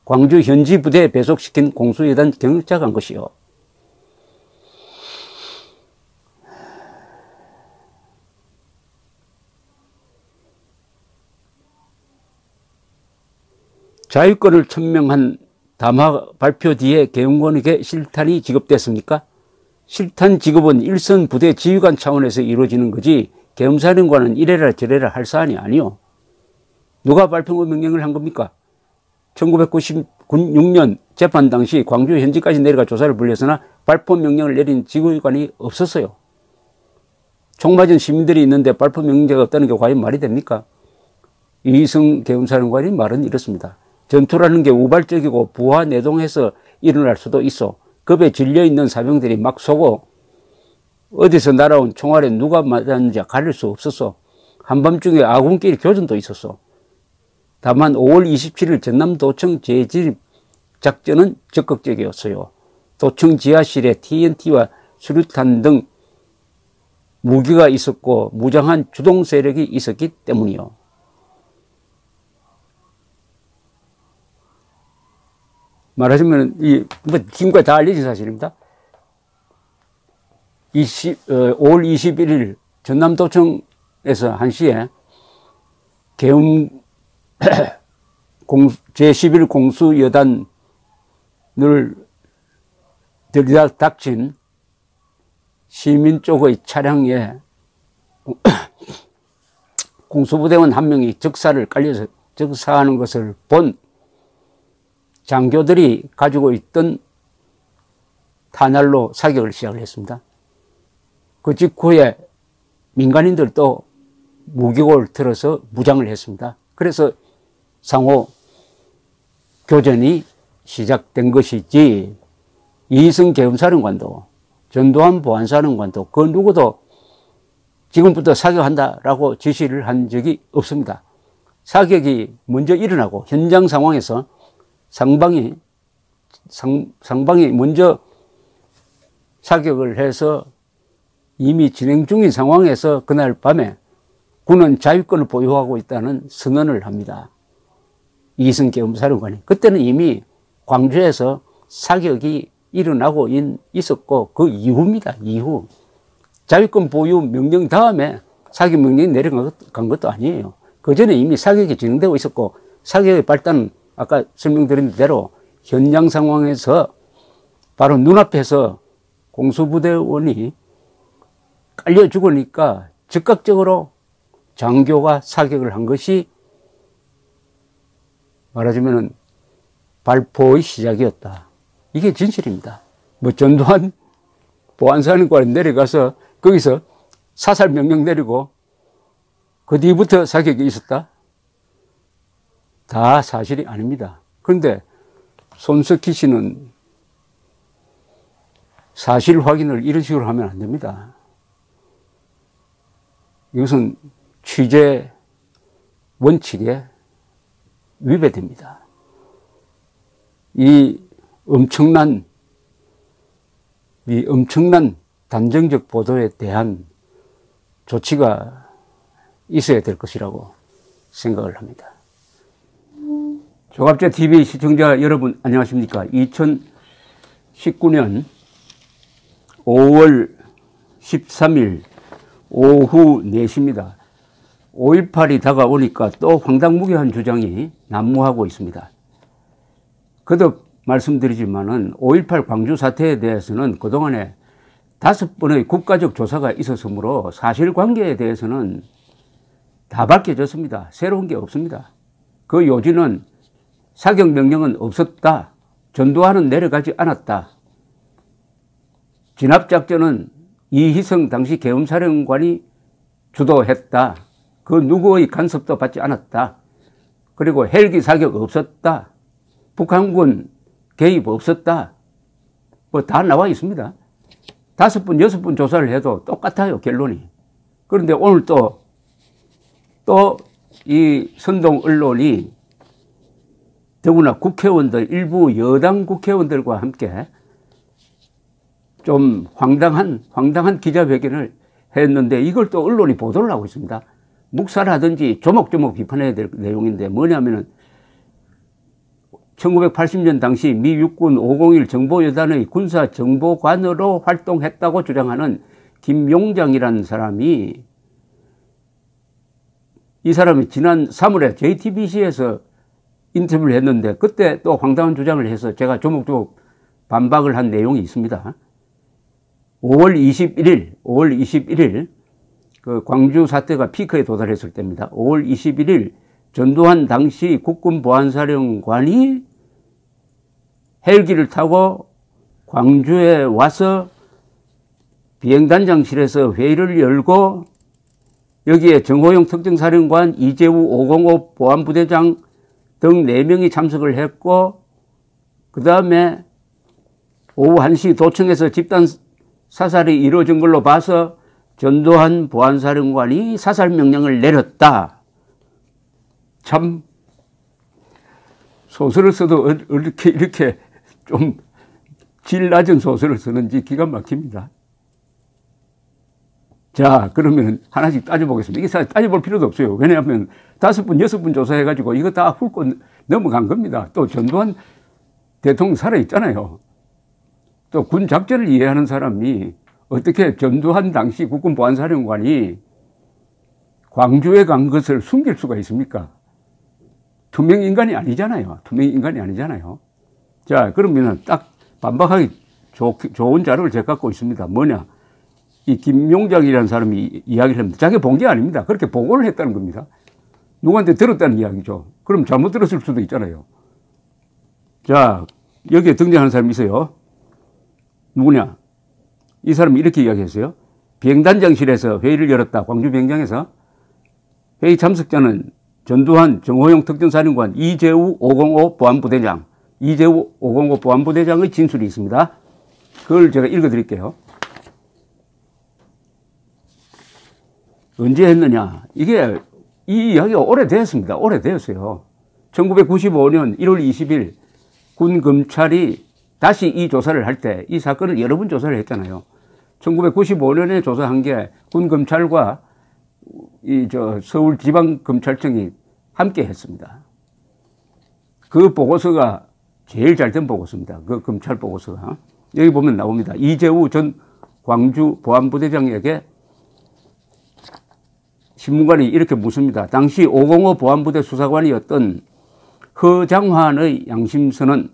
광주 현지 부대에 배속시킨 공수여단 경력자가 한 것이요. 자유권을 천명한 담화 발표 뒤에 계엄군에게 실탄이 지급됐습니까? 실탄 지급은 일선 부대 지휘관 차원에서 이루어지는 거지 계엄사령관은 이래라 저래라 할 사안이 아니요. 누가 발표 명령을 한 겁니까? 1996년 재판 당시 광주 현지까지 내려가 조사를 벌였으나 발포 명령을 내린 지휘관이 없었어요. 총 맞은 시민들이 있는데 발포 명령제가 없다는 게 과연 말이 됩니까? 이희승 계엄사령관의 말은 이렇습니다. 전투라는 게 우발적이고 부하 내동해서 일어날 수도 있어. 겁에 질려있는 사병들이 막 쏘고 어디서 날아온 총알에 누가 맞았는지 가릴 수 없었어. 한밤중에 아군끼리 교전도 있었어. 다만 5월 27일 전남도청 재진입 작전은 적극적이었어요. 도청 지하실에 TNT와 수류탄 등 무기가 있었고 무장한 주동 세력이 있었기 때문이요. 말하자면 지금까지 다 알려진 사실입니다. 5월 21일 전남도청에서 1시에 계엄 제11 공수여단을 들이닥친 시민 쪽의 차량에 공수부대원 한 명이 적사를 깔려서 적사하는 것을 본 장교들이 가지고 있던 탄알로 사격을 시작을 했습니다. 그 직후에 민간인들도 무기고를 들어서 무장을 했습니다. 그래서 상호 교전이 시작된 것이지 이희성 계엄사령관도 전두환 보안사령관도 그 누구도 지금부터 사격한다라고 지시를 한 적이 없습니다. 사격이 먼저 일어나고 현장 상황에서 상방이 먼저 사격을 해서 이미 진행 중인 상황에서 그날 밤에 군은 자위권을 보유하고 있다는 선언을 합니다. 이희성 계엄사령관이. 그때는 이미 광주에서 사격이 일어나고 있었고 그 이후입니다. 이후. 자위권 보유 명령 다음에 사격 명령이 내려간 것도 아니에요. 그 전에 이미 사격이 진행되고 있었고 사격의 발단은 아까 설명드린 대로 현장 상황에서 바로 눈앞에서 공수부대원이 깔려 죽으니까 즉각적으로 장교가 사격을 한 것이 말하자면 발포의 시작이었다. 이게 진실입니다. 뭐 전두환 보안사령관이 내려가서 거기서 사살 명령 내리고 그 뒤부터 사격이 있었다? 다 사실이 아닙니다. 그런데 손석희 씨는 사실 확인을 이런 식으로 하면 안 됩니다. 이것은 취재 원칙에 위배됩니다. 이 엄청난 단정적 보도에 대한 조치가 있어야 될 것이라고 생각을 합니다. 조갑제 TV 시청자 여러분 안녕하십니까? 2019년 5월 13일 오후 4시입니다. 5.18이 다가오니까 또 황당무계한 주장이 난무하고 있습니다. 거듭 말씀드리지만은 5.18 광주 사태에 대해서는 그동안에 5번의 국가적 조사가 있었으므로 사실관계에 대해서는 다 밝혀졌습니다. 새로운 게 없습니다. 그 요지는 사격 명령은 없었다. 전두환은 내려가지 않았다. 진압작전은 이희성 당시 계엄사령관이 주도했다. 그 누구의 간섭도 받지 않았다. 그리고 헬기 사격 없었다. 북한군 개입 없었다. 뭐 다 나와 있습니다. 5번, 6번 조사를 해도 똑같아요, 결론이. 그런데 오늘 또 이 선동 언론이 더구나 국회의원들, 일부 여당 국회의원들과 함께 좀 황당한 기자회견을 했는데 이걸 또 언론이 보도를 하고 있습니다. 묵살하든지 조목조목 비판해야 될 내용인데 뭐냐면은 1980년 당시 미 육군 501 정보여단의 군사정보관으로 활동했다고 주장하는 김용장이라는 사람이 이 사람이 지난 3월에 JTBC에서 인터뷰를 했는데 그때 또 황당한 주장을 해서 제가 조목조목 반박을 한 내용이 있습니다. 5월 21일 그 광주 사태가 피크에 도달했을 때입니다. 5월 21일 전두환 당시 국군보안사령관이 헬기를 타고 광주에 와서 비행단장실에서 회의를 열고 여기에 정호영 특정사령관, 이재우 505 보안부대장 등 4명이 참석을 했고 그 다음에 오후 1시 도청에서 집단 사살이 이루어진 걸로 봐서 전두환 보안사령관이 사살 명령을 내렸다. 참 소설을 써도 이렇게 좀 질 낮은 소설을 쓰는지 기가 막힙니다. 자, 그러면 하나씩 따져보겠습니다. 이게 사실 따져볼 필요도 없어요. 왜냐하면 5번, 6번 조사해가지고 이거 다 훑고 넘어간 겁니다. 또 전두환 대통령 살아있잖아요. 또 군 작전을 이해하는 사람이 어떻게 전두환 당시 국군보안사령관이 광주에 간 것을 숨길 수가 있습니까? 투명인간이 아니잖아요. 자, 그러면은 딱 반박하기 좋은 자료를 제가 갖고 있습니다. 뭐냐? 이 김용장이라는 사람이 이야기를 합니다. 자기가 본 게 아닙니다. 그렇게 보고를 했다는 겁니다. 누구한테 들었다는 이야기죠. 그럼 잘못 들었을 수도 있잖아요. 자, 여기에 등장하는 사람이 있어요. 누구냐? 이 사람이 이렇게 이야기했어요. 비행단장실에서 회의를 열었다. 광주 비행장에서. 회의 참석자는 전두환, 정호영 특전사령관, 이재우 505 보안부대장 이재우 505 보안부대장의 진술이 있습니다. 그걸 제가 읽어드릴게요. 언제 했느냐. 이게 이 이야기가 오래됐습니다. 오래되었어요. 1995년 1월 20일 군 검찰이 다시 이 조사를 할 때 이 사건을 여러 번 조사를 했잖아요. 1995년에 조사한 게 군 검찰과 서울지방검찰청이 함께 했습니다. 그 보고서가 제일 잘 된 보고서입니다. 그 검찰 보고서가. 여기 보면 나옵니다. 이재우 전 광주 보안부대장에게 신문관이 이렇게 묻습니다. 당시 505 보안부대 수사관이었던 허장환의 양심서는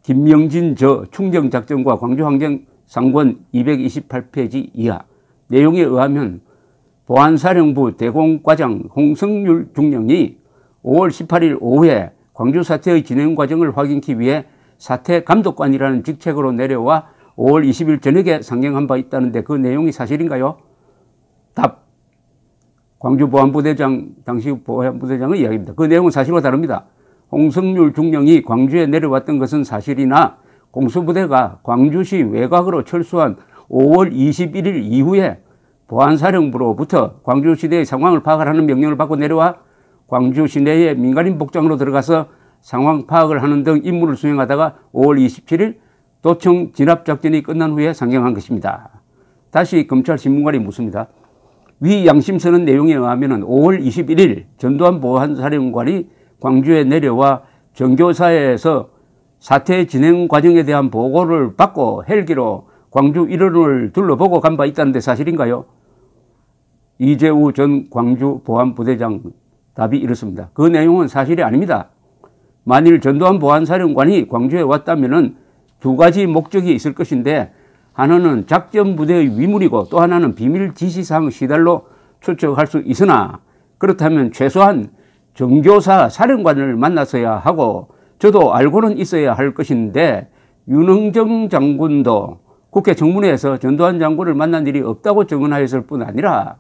김명진 저 충정작전과 광주항쟁상권 228페이지 이하 내용에 의하면 보안사령부 대공과장 홍성률 중령이 5월 18일 오후에 광주 사태의 진행 과정을 확인하기 위해 사태 감독관이라는 직책으로 내려와 5월 20일 저녁에 상경한 바 있다는데 그 내용이 사실인가요? 답. 광주 보안부대장, 당시 보안부대장의 이야기입니다. 그 내용은 사실과 다릅니다. 홍성률 중령이 광주에 내려왔던 것은 사실이나 공수부대가 광주시 외곽으로 철수한 5월 21일 이후에 보안사령부로부터 광주 시내의 상황을 파악하는 명령을 받고 내려와 광주 시내의 민간인 복장으로 들어가서 상황 파악을 하는 등 임무를 수행하다가 5월 27일 도청 진압작전이 끝난 후에 상경한 것입니다. 다시 검찰 신문관이 묻습니다. 위 양심서는 내용에 의하면 5월 21일 전두환 보안사령관이 광주에 내려와 정교사에서 사태 진행 과정에 대한 보고를 받고 헬기로 광주 일원을 둘러보고 간 바 있다는데 사실인가요? 이재우 전 광주 보안부대장 답이 이렇습니다. 그 내용은 사실이 아닙니다. 만일 전두환 보안사령관이 광주에 왔다면 두 가지 목적이 있을 것인데 하나는 작전부대의 위문이고 또 하나는 비밀 지시사항 시달로 추측할 수 있으나 그렇다면 최소한 정교사 사령관을 만났어야 하고 저도 알고는 있어야 할 것인데 윤흥정 장군도 국회 청문회에서 전두환 장군을 만난 일이 없다고 증언하였을 뿐 아니라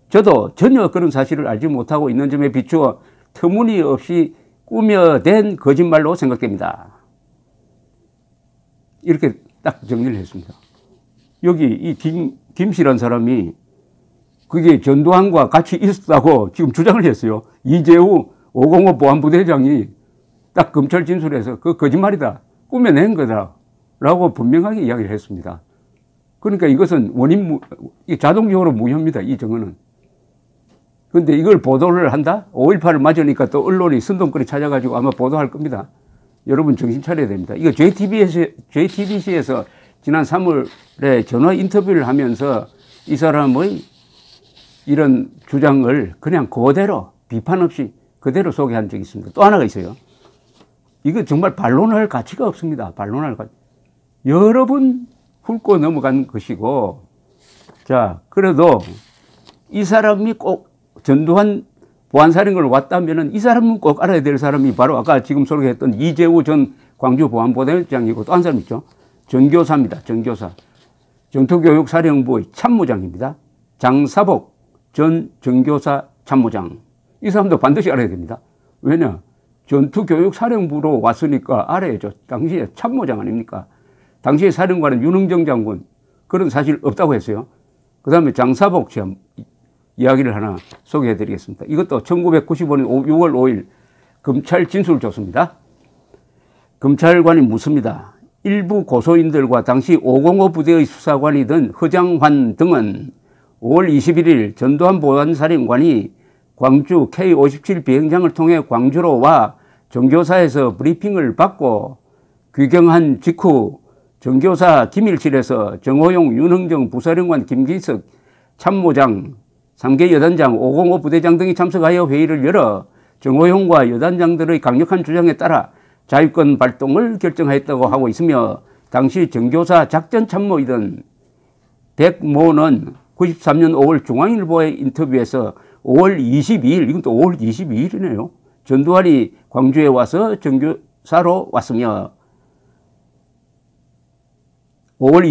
저도 전혀 그런 사실을 알지 못하고 있는 점에 비추어 터무니없이 꾸며댄 거짓말로 생각됩니다. 이렇게 딱 정리를 했습니다. 여기 이 김씨란 사람이 그게 전두환과 같이 있었다고 지금 주장을 했어요. 이재우 505 보안부대장이 딱 검찰 진술에서 그 거짓말이다. 꾸며낸 거다. 라고 분명하게 이야기를 했습니다. 그러니까 이것은 자동적으로 무효입니다. 이 증언은. 근데 이걸 보도를 한다? 5.18을 맞으니까 또 언론이 선동거리 찾아가지고 아마 보도할 겁니다. 여러분 정신 차려야 됩니다. 이거 JTBC에서 지난 3월에 전화 인터뷰를 하면서 이 사람의 이런 주장을 그냥 그대로 비판 없이 그대로 소개한 적이 있습니다. 또 하나가 있어요. 이거 정말 반론할 가치가 없습니다. 반론할 가치. 여러 번 훑고 넘어간 것이고, 자, 그래도 이 사람이 꼭 전두환 보안사령관을 왔다면은 이 사람은 꼭 알아야 될 사람이 바로 아까 지금 소개했던 이재우 전 광주 보안부대장이고 또 한 사람 있죠. 전교사입니다. 전교사. 전투교육사령부의 참모장입니다. 장사복 전 전교사 참모장. 이 사람도 반드시 알아야 됩니다. 왜냐? 전투교육사령부로 왔으니까 알아야죠. 당시에 참모장 아닙니까? 당시에 사령관은 윤흥정 장군. 그런 사실 없다고 했어요. 그 다음에 장사복 시험 이야기를 하나 소개해 드리겠습니다. 이것도 1995년 6월 5일 검찰 진술 조서입니다. 검찰관이 묻습니다. 일부 고소인들과 당시 505 부대의 수사관이던 허장환 등은 5월 21일 전두환 보안사령관이 광주 K57 비행장을 통해 광주로 와 정교사에서 브리핑을 받고 귀경한 직후 정교사 기밀실에서 정호용 윤흥정 부사령관 김기석 참모장 3개 여단장 505 부대장 등이 참석하여 회의를 열어 정호용과 여단장들의 강력한 주장에 따라 자유권 발동을 결정하였다고 하고 있으며 당시 정교사 작전 참모이던 백모는 93년 5월 중앙일보의 인터뷰에서 5월 22일, 이건 또 5월 22일이네요. 전두환이 광주에 와서 정교사로 왔으며 5월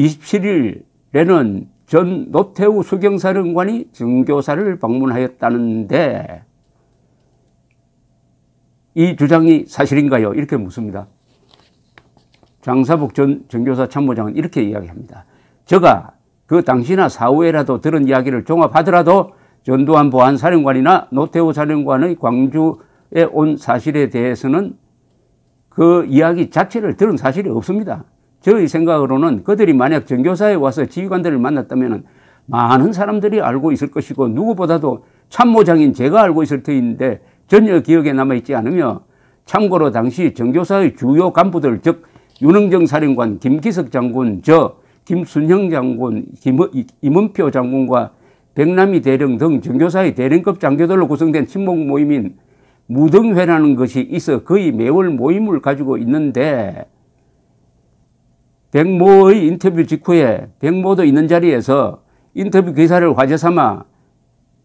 27일에는 전 노태우 수경사령관이 정교사를 방문하였다는데 이 주장이 사실인가요? 이렇게 묻습니다. 장사복 전 정교사 참모장은 이렇게 이야기합니다. 저가 그 당시나 사후에라도 들은 이야기를 종합하더라도 전두환 보안사령관이나 노태우 사령관의 광주에 온 사실에 대해서는 그 이야기 자체를 들은 사실이 없습니다. 저의 생각으로는 그들이 만약 정교사에 와서 지휘관들을 만났다면 많은 사람들이 알고 있을 것이고 누구보다도 참모장인 제가 알고 있을 터인데 전혀 기억에 남아있지 않으며 참고로 당시 정교사의 주요 간부들 즉 윤흥정 사령관, 김기석 장군, 김순형 장군, 임은표 장군과 백남희 대령 등 정교사의 대령급 장교들로 구성된 친목 모임인 무등회라는 것이 있어 거의 매월 모임을 가지고 있는데 백모의 인터뷰 직후에 백모도 있는 자리에서 인터뷰 기사를 화제 삼아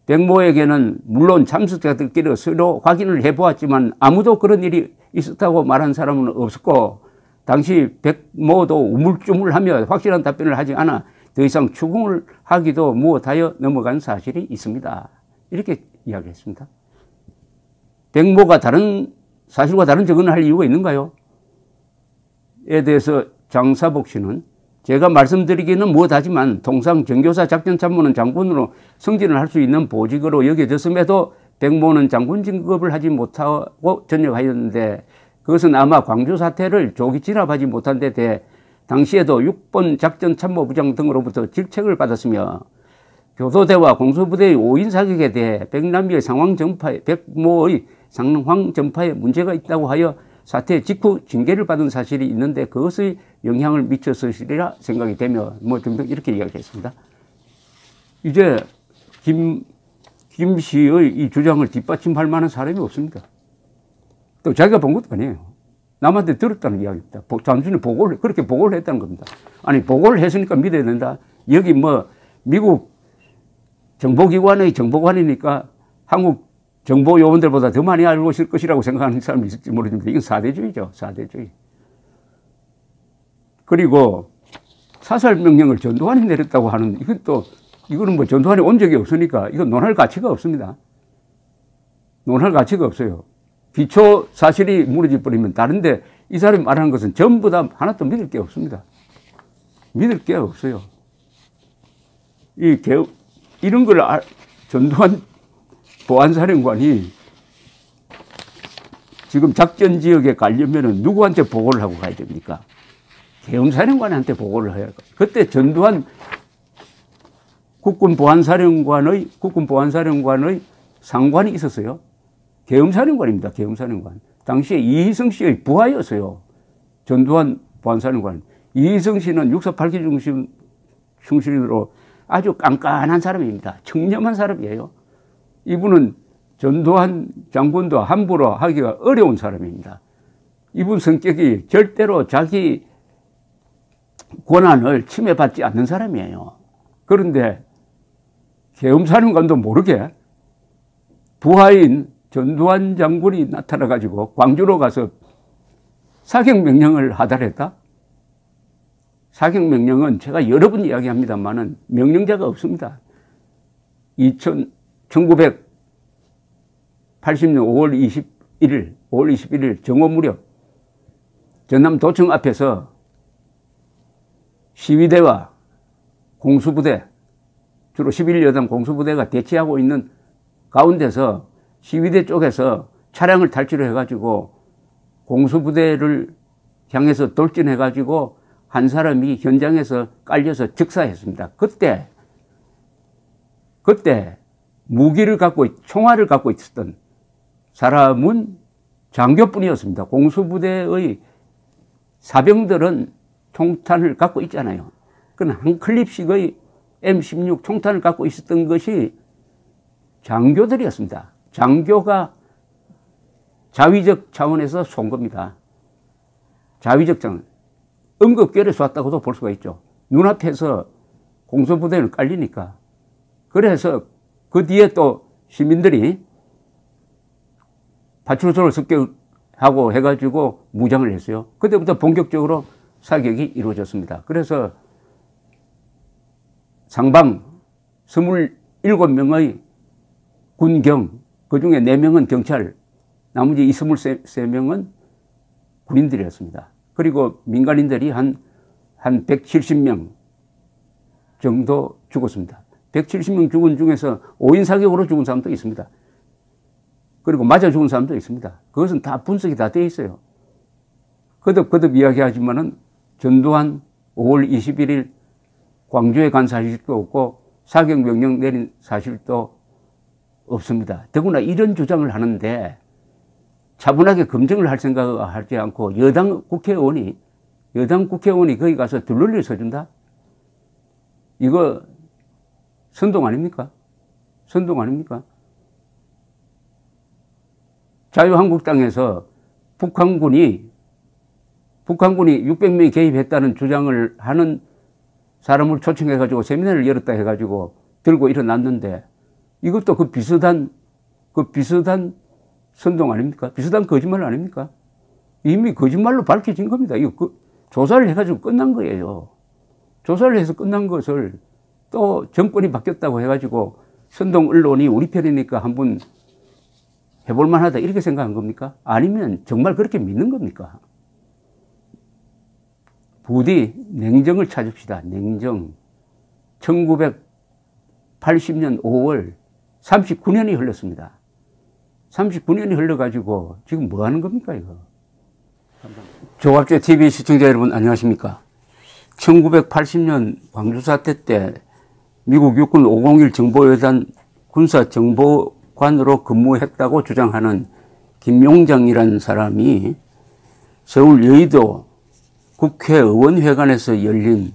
백모에게는 물론 참석자들끼리 서로 확인을 해보았지만 아무도 그런 일이 있었다고 말한 사람은 없었고 당시 백모도 우물쭈물하며 확실한 답변을 하지 않아 더 이상 추궁을 하기도 무엇하여 넘어간 사실이 있습니다. 이렇게 이야기했습니다. 백모가 다른 사실과 다른 증언을 할 이유가 있는가요? 에 대해서 장사복 씨는 제가 말씀드리기는 무엇하지만 통상 정교사 작전참모는 장군으로 승진을 할 수 있는 보직으로 여겨졌음에도 백모는 장군 진급을 하지 못하고 전역하였는데 그것은 아마 광주 사태를 조기 진압하지 못한 데 대해 당시에도 6번 작전참모부장 등으로부터 질책을 받았으며 교도대와 공수부대의 5인 사격에 대해 백남희의 백모의 상황 전파에 문제가 있다고 하여 사태 직후 징계를 받은 사실이 있는데 그것의 영향을 미쳤으리라 생각이 되며 뭐 등등 이렇게 이야기했습니다. 이제 김 씨의 이 주장을 뒷받침할 만한 사람이 없습니다. 또 자기가 본 것도 아니에요. 남한테 들었다는 이야기입니다. 단순히 그렇게 보고를 했다는 겁니다. 아니, 보고를 했으니까 믿어야 된다. 여기 뭐, 미국 정보기관의 정보관이니까 한국 정보요원들보다 더 많이 알고 있을 것이라고 생각하는 사람이 있을지 모르겠는데, 이건 사대주의죠. 사대주의. 그리고 사살명령을 전두환이 내렸다고 하는, 이거는 뭐 전두환이 온 적이 없으니까, 이건 논할 가치가 없습니다. 논할 가치가 없어요. 기초 사실이 무너져 버리면 다른데 이 사람이 말하는 것은 전부 다 하나도 믿을 게 없습니다. 믿을 게 없어요. 이런 걸 전두환 보안사령관이 지금 작전 지역에 가려면은 누구한테 보고를 하고 가야 됩니까? 계엄사령관한테 보고를 해야 해요. 그때 전두환 국군 보안사령관의 상관이 있었어요. 계엄사령관입니다. 계엄사령관. 당시에 이희성 씨의 부하였어요. 전두환 보안사령관. 이희성 씨는 648기 중심으로 아주 깐깐한 사람입니다. 청렴한 사람이에요. 이분은 전두환 장군도 함부로 하기가 어려운 사람입니다. 이분 성격이 절대로 자기 권한을 침해받지 않는 사람이에요. 그런데 계엄사령관도 모르게 부하인 전두환 장군이 나타나가지고 광주로 가서 사격명령을 하달했다? 사격명령은 제가 여러 번 이야기합니다만은 명령자가 없습니다. 1980년 5월 21일 정오 무렵 전남도청 앞에서 시위대와 공수부대, 주로 11여단 공수부대가 대치하고 있는 가운데서 시위대 쪽에서 차량을 탈취를 해가지고 공수부대를 향해서 돌진해가지고 한 사람이 현장에서 깔려서 즉사했습니다. 그때 총알을 갖고 있었던 사람은 장교뿐이었습니다. 공수부대의 사병들은 총탄을 갖고 있잖아요. 그건 한 클립씩의 M16 총탄을 갖고 있었던 것이 장교들이었습니다. 장교가 자위적 차원에서 쏜 겁니다. 자위적 차원. 응급결에 쐈다고도 볼 수가 있죠. 눈앞에서 공수부대는 깔리니까. 그래서 그 뒤에 또 시민들이 파출소를 습격하고 해가지고 무장을 했어요. 그때부터 본격적으로 사격이 이루어졌습니다. 그래서 상방 27명의 군경, 그 중에 4명은 경찰, 나머지 23명은 군인들이었습니다. 그리고 민간인들이 한 170명 정도 죽었습니다. 170명 죽은 중에서 5인 사격으로 죽은 사람도 있습니다. 그리고 맞아 죽은 사람도 있습니다. 그것은 다 분석이 다 되어 있어요. 거듭 이야기하지만은 전두환 5월 21일 광주에 간 사실도 없고 사격 명령 내린 사실도 없습니다. 더구나 이런 주장을 하는데 차분하게 검증을 할 생각을 하지 않고 여당 국회의원이 거기 가서 들러리 서준다? 이거 선동 아닙니까? 선동 아닙니까? 자유한국당에서 북한군이 600명이 개입했다는 주장을 하는 사람을 초청해가지고 세미나를 열었다 해가지고 들고 일어났는데 이것도 그 비슷한 선동 아닙니까? 비슷한 거짓말 아닙니까? 이미 거짓말로 밝혀진 겁니다. 이거 조사를 해가지고 끝난 거예요. 조사를 해서 끝난 것을 또 정권이 바뀌었다고 해가지고 선동 언론이 우리 편이니까 한번 해볼만 하다 이렇게 생각한 겁니까? 아니면 정말 그렇게 믿는 겁니까? 부디 냉정을 찾읍시다. 냉정. 1980년 5월 39년이 흘렀습니다. 39년이 흘러가지고 지금 뭐 하는 겁니까 이거? 조갑제 TV 시청자 여러분 안녕하십니까? 1980년 광주 사태 때 미국 육군 501 정보여단 군사정보관으로 근무했다고 주장하는 김용장이라는 사람이 서울 여의도 국회의원회관에서 열린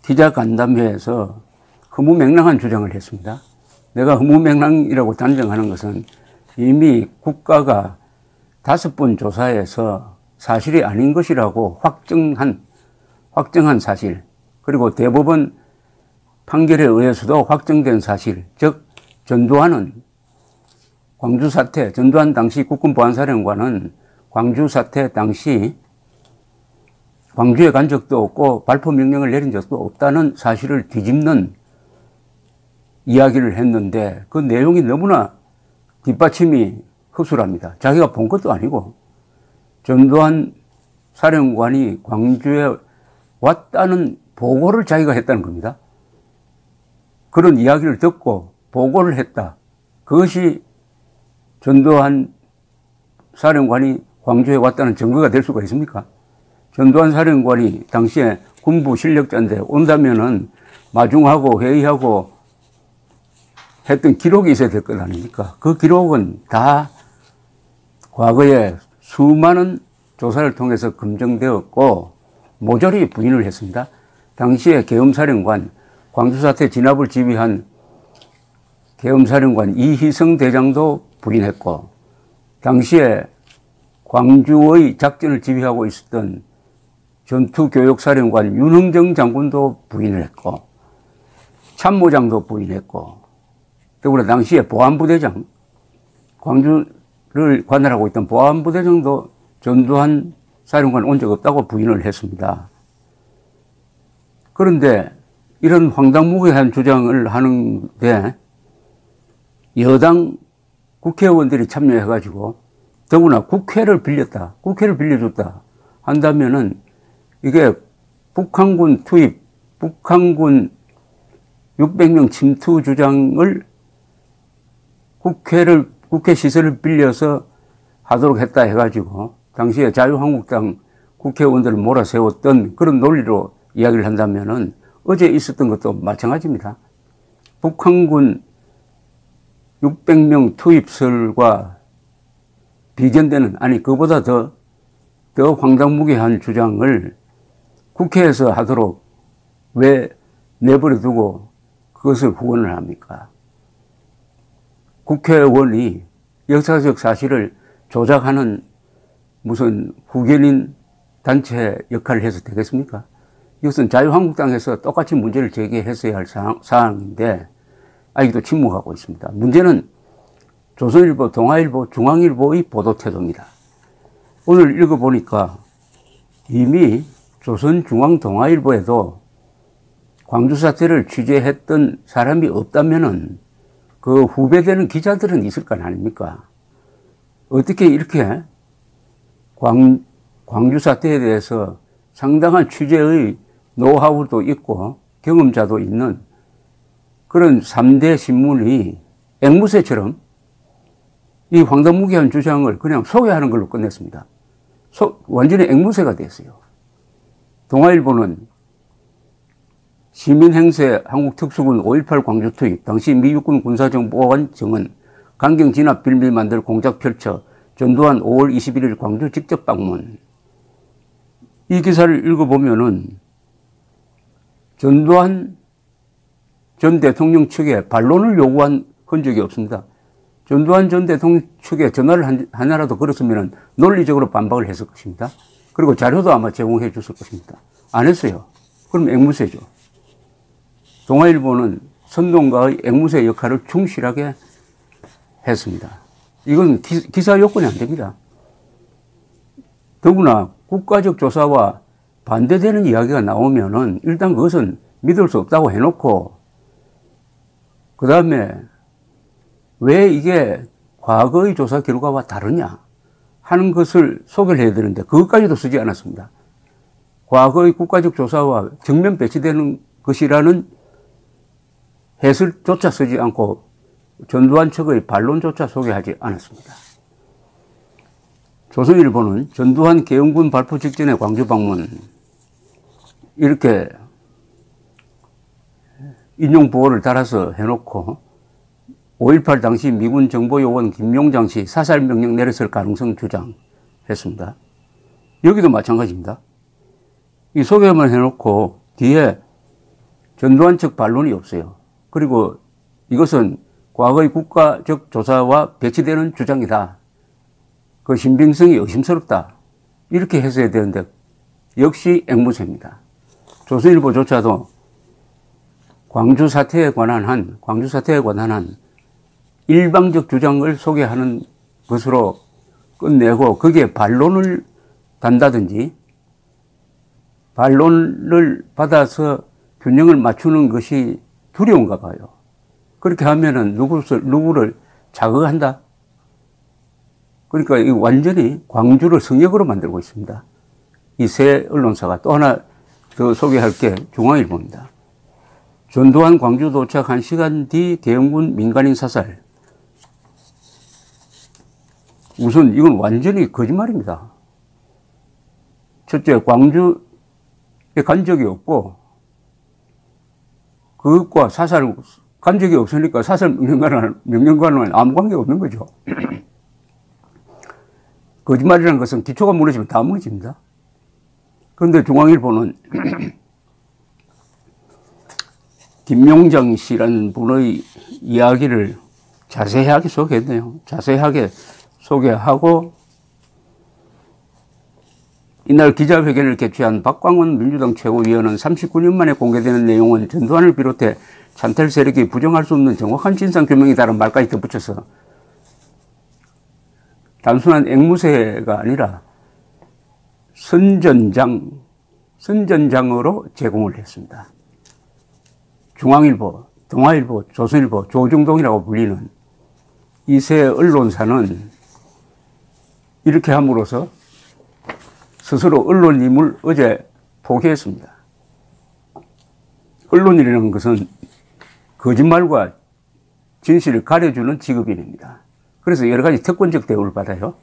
기자간담회에서 허무맹랑한 주장을 했습니다. 내가 허무맹랑이라고 단정하는 것은 이미 국가가 5번 조사해서 사실이 아닌 것이라고 확정한 사실, 그리고 대법원 판결에 의해서도 확정된 사실, 즉 전두환은 광주 사태, 전두환 당시 국군보안사령관은 광주 사태 당시 광주에 간 적도 없고 발포 명령을 내린 적도 없다는 사실을 뒤집는 이야기를 했는데 그 내용이 너무나 뒷받침이 허술합니다. 자기가 본 것도 아니고 전두환 사령관이 광주에 왔다는 보고를 자기가 했다는 겁니다. 그런 이야기를 듣고 보고를 했다. 그것이 전두환 사령관이 광주에 왔다는 증거가 될 수가 있습니까? 전두환 사령관이 당시에 군부 실력자인데 온다면은 마중하고 회의하고 했던 기록이 있어야 될 것 아닙니까? 그 기록은 다 과거에 수많은 조사를 통해서 검증되었고 모조리 부인을 했습니다. 당시에 계엄사령관, 광주사태 진압을 지휘한 계엄사령관 이희성 대장도 부인했고 당시에 광주의 작전을 지휘하고 있었던 전투교육사령관 윤흥정 장군도 부인을 했고 참모장도 부인했고 더불어 당시에 보안부대장, 광주를 관할하고 있던 보안부대장도 전두환 사령관 온 적 없다고 부인을 했습니다. 그런데 이런 황당무계한 주장을 하는데 여당 국회의원들이 참여해가지고 더구나 국회를 빌려줬다 한다면은 이게 북한군 투입, 북한군 600명 침투 주장을 국회 시설을 빌려서 하도록 했다 해가지고 당시에 자유한국당 국회의원들을 몰아세웠던 그런 논리로 이야기를 한다면은 어제 있었던 것도 마찬가지입니다. 북한군 600명 투입설과 비견되는, 아니 그보다 더 황당무계한 주장을 국회에서 하도록 왜 내버려 두고 그것을 후원을 합니까? 국회의원이 역사적 사실을 조작하는 무슨 후견인 단체 역할을 해서 되겠습니까? 이것은 자유한국당에서 똑같이 문제를 제기했어야 할 사항인데 아직도 침묵하고 있습니다. 문제는 조선일보, 동아일보, 중앙일보의 보도 태도입니다. 오늘 읽어보니까 이미 조선중앙동아일보에도 광주 사태를 취재했던 사람이 없다면은 그 후배되는 기자들은 있을 거 아닙니까? 어떻게 이렇게 광주 사태에 대해서 상당한 취재의 노하우도 있고 경험자도 있는 그런 3대 신문이 앵무새처럼 이 황당무계한 주장을 그냥 소개하는 걸로 끝냈습니다. 완전히 앵무새가 됐어요. 동아일보는 시민행세 한국특수군 5.18 광주 투입, 당시 미육군 군사정보원 정은, 강경 진압 빌밀 만들 공작 펼쳐, 전두환 5월 21일 광주 직접 방문. 이 기사를 읽어보면은 전두환 전 대통령 측에 반론을 요구한 흔적이 없습니다. 전두환 전 대통령 측에 전화를 하나라도 걸었으면 논리적으로 반박을 했을 것입니다. 그리고 자료도 아마 제공해 줬을 것입니다. 안 했어요. 그럼 앵무새죠. 동아일보는 선동가의 앵무새 역할을 충실하게 했습니다. 이건 기사 요건이 안 됩니다. 더구나 국가적 조사와 반대되는 이야기가 나오면은 일단 그것은 믿을 수 없다고 해놓고, 그 다음에 왜 이게 과거의 조사 결과와 다르냐 하는 것을 소개를 해야 되는데 그것까지도 쓰지 않았습니다. 과거의 국가적 조사와 정면 배치되는 것이라는 해설조차 쓰지 않고 전두환 측의 반론조차 소개하지 않았습니다. 조선일보는 전두환 계엄군 발포 직전에 광주 방문, 이렇게 인용 부호를 달아서 해놓고 5.18 당시 미군 정보요원 김용장 씨 사살 명령 내렸을 가능성 주장했습니다. 여기도 마찬가지입니다. 이 소개만 해놓고 뒤에 전두환 측 반론이 없어요. 그리고 이것은 과거의 국가적 조사와 배치되는 주장이다. 그 신빙성이 의심스럽다. 이렇게 했어야 되는데 역시 앵무새입니다. 조선일보조차도 광주 사태에 관한 한 일방적 주장을 소개하는 것으로 끝내고 거기에 반론을 단다든지 반론을 받아서 균형을 맞추는 것이 두려운가 봐요. 그렇게 하면은 누구를 자극한다. 그러니까 이 완전히 광주를 성역으로 만들고 있습니다. 이 새 언론사가. 또 하나 더 소개할 게 중앙일보입니다. 전두환 광주 도착 1시간 뒤 계엄군 민간인 사살. 우선 이건 완전히 거짓말입니다. 첫째, 광주에 간 적이 없고 그것과 사살 간 적이 없으니까 사살 명령과는 아무 관계가 없는 거죠. 거짓말이라는 것은 기초가 무너지면 다 무너집니다. 그런데 중앙일보는 김용장 씨라는 분의 이야기를 자세하게 소개했네요. 자세하게 소개하고 이날 기자회견을 개최한 박광원 민주당 최고위원은 39년 만에 공개되는 내용은 전두환을 비롯해 찬탈 세력이 부정할 수 없는 정확한 진상규명이다라는 말까지 덧붙여서 단순한 앵무새가 아니라 선전장으로 제공을 했습니다. 중앙일보, 동아일보, 조선일보, 조중동이라고 불리는 이 세 언론사는 이렇게 함으로써 스스로 언론임을 어제 포기했습니다. 언론이라는 것은 거짓말과 진실을 가려주는 직업인입니다. 그래서 여러 가지 특권적 대우를 받아요.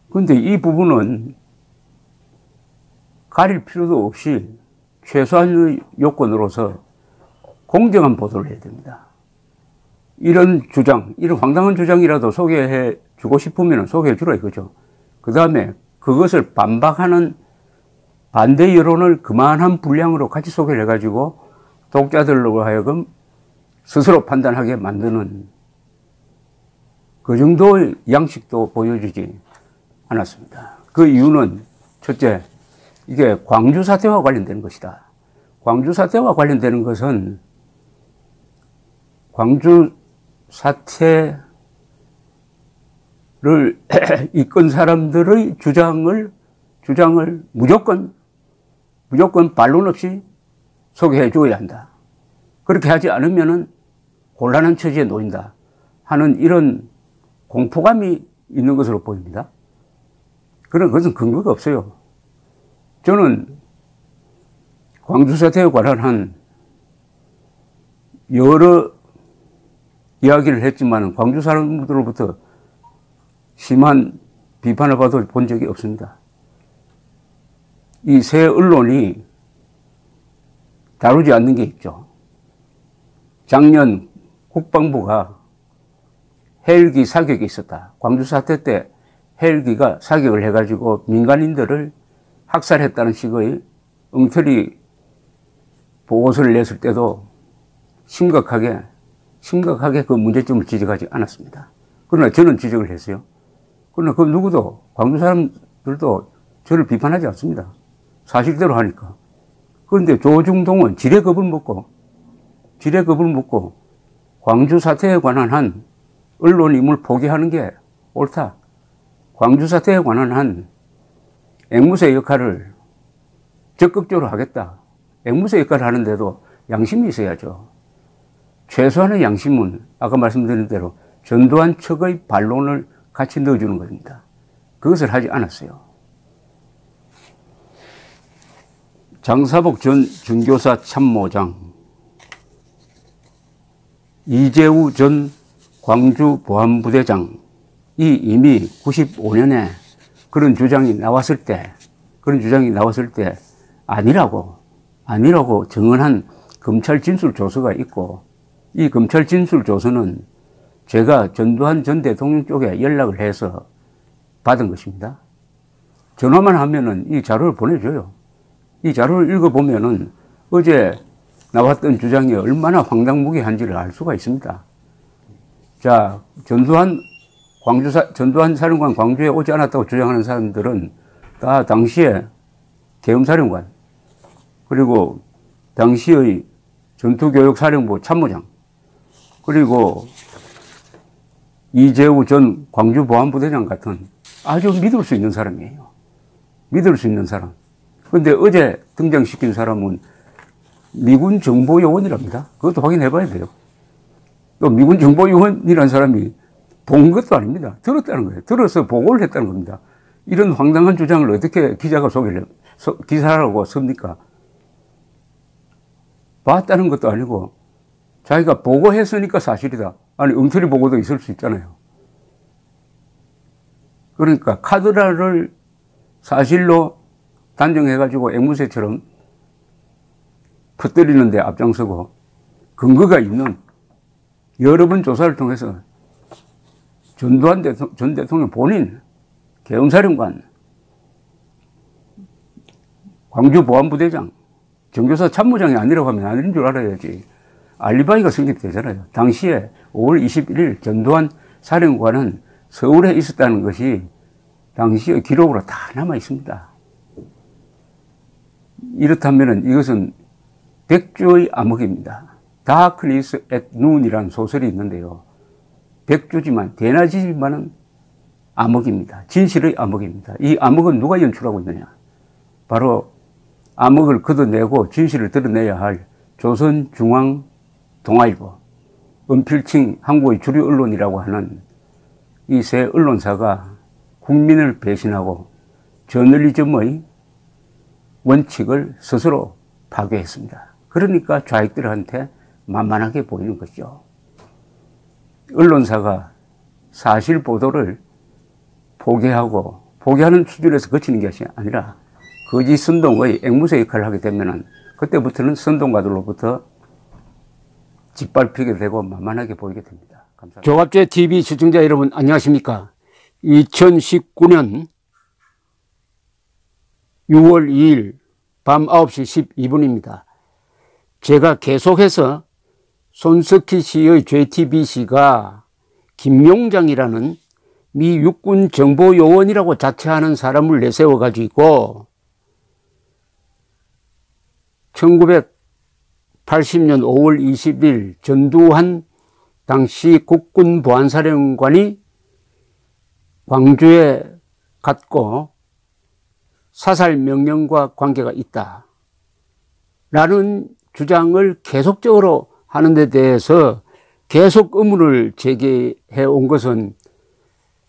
그런데 이 부분은 가릴 필요도 없이 최소한의 요건으로서 공정한 보도를 해야 됩니다. 이런 주장, 이런 황당한 주장이라도 소개해 주고 싶으면 소개해 주라 이거죠. 그 다음에 그것을 반박하는 반대 여론을 그만한 분량으로 같이 소개를 해가지고 독자들로 하여금 스스로 판단하게 만드는 그 정도의 양식도 보여주지 않았습니다. 그 이유는 첫째, 이게 광주 사태와 관련된 것이다. 광주 사태와 관련되는 것은 광주 사태를 이끈 사람들의 주장을 무조건 반론 없이 소개해 줘야 한다. 그렇게 하지 않으면은 곤란한 처지에 놓인다 하는 이런 공포감이 있는 것으로 보입니다. 그런 것은 근거가 없어요. 저는 광주 사태에 관한 여러 이야기를 했지만 광주 사람들로부터 심한 비판을 받아 본 적이 없습니다. 이 새 언론이 다루지 않는 게 있죠. 작년 국방부가 헬기 사격이 있었다. 광주 사태 때 헬기가 사격을 해가지고 민간인들을 학살했다는 식의 엉터리 보고서를 냈을 때도 심각하게 그 문제점을 지적하지 않았습니다. 그러나 저는 지적을 했어요. 그러나 그 누구도, 광주 사람들도 저를 비판하지 않습니다. 사실대로 하니까. 그런데 조중동은 지뢰겁을 먹고 광주 사태에 관한 한 언론임을 포기하는 게 옳다. 광주 사태에 관한 한 앵무새 역할을 적극적으로 하겠다. 앵무새 역할을 하는데도 양심이 있어야죠. 최소한의 양심은 아까 말씀드린 대로 전두환 측의 반론을 같이 넣어주는 겁니다. 그것을 하지 않았어요. 장사복 전 중교사 참모장, 이재우 전 광주보안부대장이 이미 95년에 그런 주장이 나왔을 때 아니라고 증언한 검찰 진술 조서가 있고, 이 검찰 진술 조서는 제가 전두환 전 대통령 쪽에 연락을 해서 받은 것입니다. 전화만 하면은 이 자료를 보내줘요. 이 자료를 읽어보면은 어제 나왔던 주장이 얼마나 황당무계한지를 알 수가 있습니다. 자, 전두환 사령관 광주에 오지 않았다고 주장하는 사람들은 다 당시에 계엄사령관, 그리고 당시의 전투교육사령부 참모장, 그리고 이재우 전 광주보안부대장 같은 아주 믿을 수 있는 사람이에요. 믿을 수 있는 사람. 그런데 어제 등장시킨 사람은 미군 정보요원이랍니다. 그것도 확인해 봐야 돼요. 또 미군 정보요원이라는 사람이 본 것도 아닙니다. 들었다는 거예요. 들어서 보고를 했다는 겁니다. 이런 황당한 주장을 어떻게 기자가 기사라고 씁니까? 봤다는 것도 아니고 자기가 보고했으니까 사실이다. 아니, 엉터리 보고도 있을 수 있잖아요. 그러니까 카드라를 사실로 단정해가지고 앵무새처럼 퍼뜨리는데 앞장서고, 근거가 있는 여러 번 조사를 통해서 전두환 전 대통령 본인, 계엄사령관, 광주보안부대장, 정교사 참모장이 아니라고 하면 아닌 줄 알아야지. 알리바이가 성립되잖아요. 당시에 5월 21일 전두환 사령관은 서울에 있었다는 것이 당시의 기록으로 다 남아 있습니다. 이렇다면 이것은 백주의 암흑입니다. Darkness at Noon이라는 소설이 있는데요. 백주지만, 대낮이지만은 암흑입니다. 진실의 암흑입니다. 이 암흑은 누가 연출하고 있느냐? 바로 암흑을 걷어내고 진실을 드러내야 할 조선중앙동아일보, 은필칭 한국의 주류 언론이라고 하는 이 세 언론사가 국민을 배신하고 저널리즘의 원칙을 스스로 파괴했습니다. 그러니까 좌익들한테 만만하게 보이는 것이죠. 언론사가 사실 보도를 포기하는 수준에서 그치는 것이 아니라 거짓 선동의 앵무새 역할을 하게 되면은 그때부터는 선동가들로부터 짓밟히게 되고 만만하게 보이게 됩니다. 감사합니다. 조갑제 TV 시청자 여러분 안녕하십니까? 2019년 6월 2일 밤 9시 12분입니다. 제가 계속해서 손석희 씨의 JTBC가 김용장이라는 미 육군 정보요원이라고 자처하는 사람을 내세워 가지고 1980년 5월 20일 전두환 당시 국군보안사령관이 광주에 갔고 사살 명령과 관계가 있다 라는 주장을 계속적으로 하는 데 대해서 계속 의문을 제기해 온 것은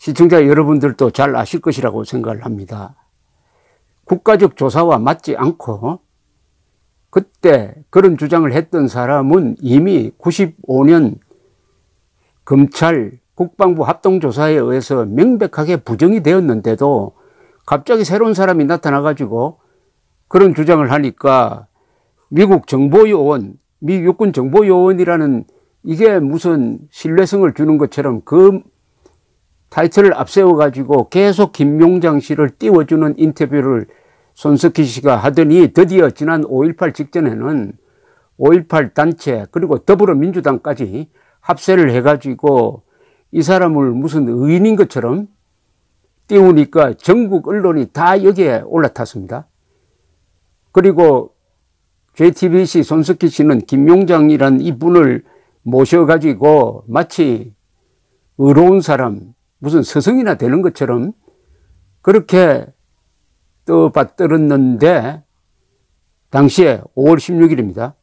시청자 여러분들도 잘 아실 것이라고 생각을 합니다. 국가적 조사와 맞지 않고 그때 그런 주장을 했던 사람은 이미 95년 검찰 국방부 합동조사에 의해서 명백하게 부정이 되었는데도 갑자기 새로운 사람이 나타나가지고 그런 주장을 하니까 미국 정보요원, 미 육군 정보요원이라는 이게 무슨 신뢰성을 주는 것처럼 그 타이틀을 앞세워가지고 계속 김용장 씨를 띄워주는 인터뷰를 손석희 씨가 하더니 드디어 지난 5.18 직전에는 5.18 단체 그리고 더불어민주당까지 합세를 해가지고 이 사람을 무슨 의인인 것처럼 띄우니까 전국 언론이 다 여기에 올라탔습니다. 그리고 JTBC 손석희 씨는 김용장이란 이분을 모셔가지고 마치 의로운 사람, 무슨 스승이나 되는 것처럼 그렇게 떠받들었는데 당시에 5월 16일입니다.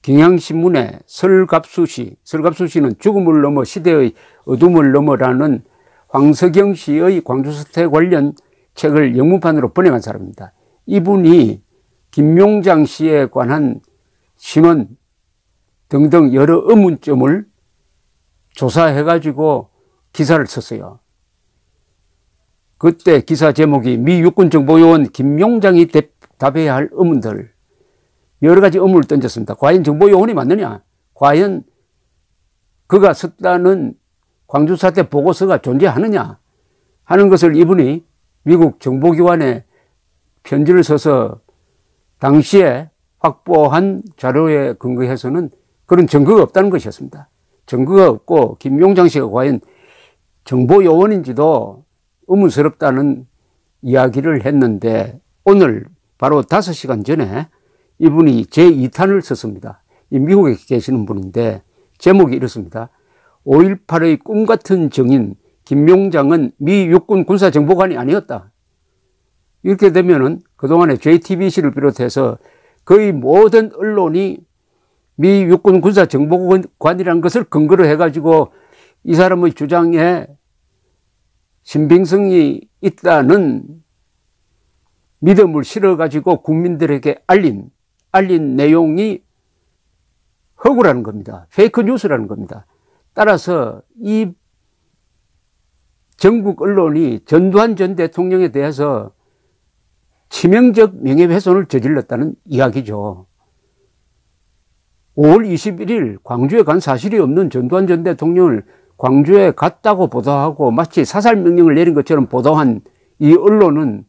경향신문에 설갑수 씨는 죽음을 넘어 시대의 어둠을 넘어라는 황석영 씨의 광주사태 관련 책을 영문판으로 번역한 사람입니다. 이분이 김용장 씨에 관한 신원 등등 여러 의문점을 조사해가지고 기사를 썼어요. 그때 기사 제목이 미 육군정보요원 김용장이 답해야 할 의문들, 여러 가지 의문을 던졌습니다. 과연 정보요원이 맞느냐? 과연 그가 썼다는 광주사태 보고서가 존재하느냐? 하는 것을 이분이 미국 정보기관에 편지를 써서 당시에 확보한 자료에 근거해서는 그런 증거가 없다는 것이었습니다. 증거가 없고 김용장 씨가 과연 정보요원인지도 의문스럽다는 이야기를 했는데 오늘 바로 5시간 전에 이분이 제2탄을 썼습니다. 이 미국에 계시는 분인데 제목이 이렇습니다. 5.18의 꿈같은 정인 김용장은 미 육군 군사정보관이 아니었다. 이렇게 되면은 그동안에 JTBC를 비롯해서 거의 모든 언론이 미 육군 군사정보관이라는 것을 근거로 해가지고 이 사람의 주장에 신빙성이 있다는 믿음을 실어가지고 국민들에게 알린 내용이 허구라는 겁니다. 페이크 뉴스라는 겁니다. 따라서 이 전국 언론이 전두환 전 대통령에 대해서 치명적 명예훼손을 저질렀다는 이야기죠. 5월 21일 광주에 간 사실이 없는 전두환 전 대통령을 광주에 갔다고 보도하고 마치 사살명령을 내린 것처럼 보도한 이 언론은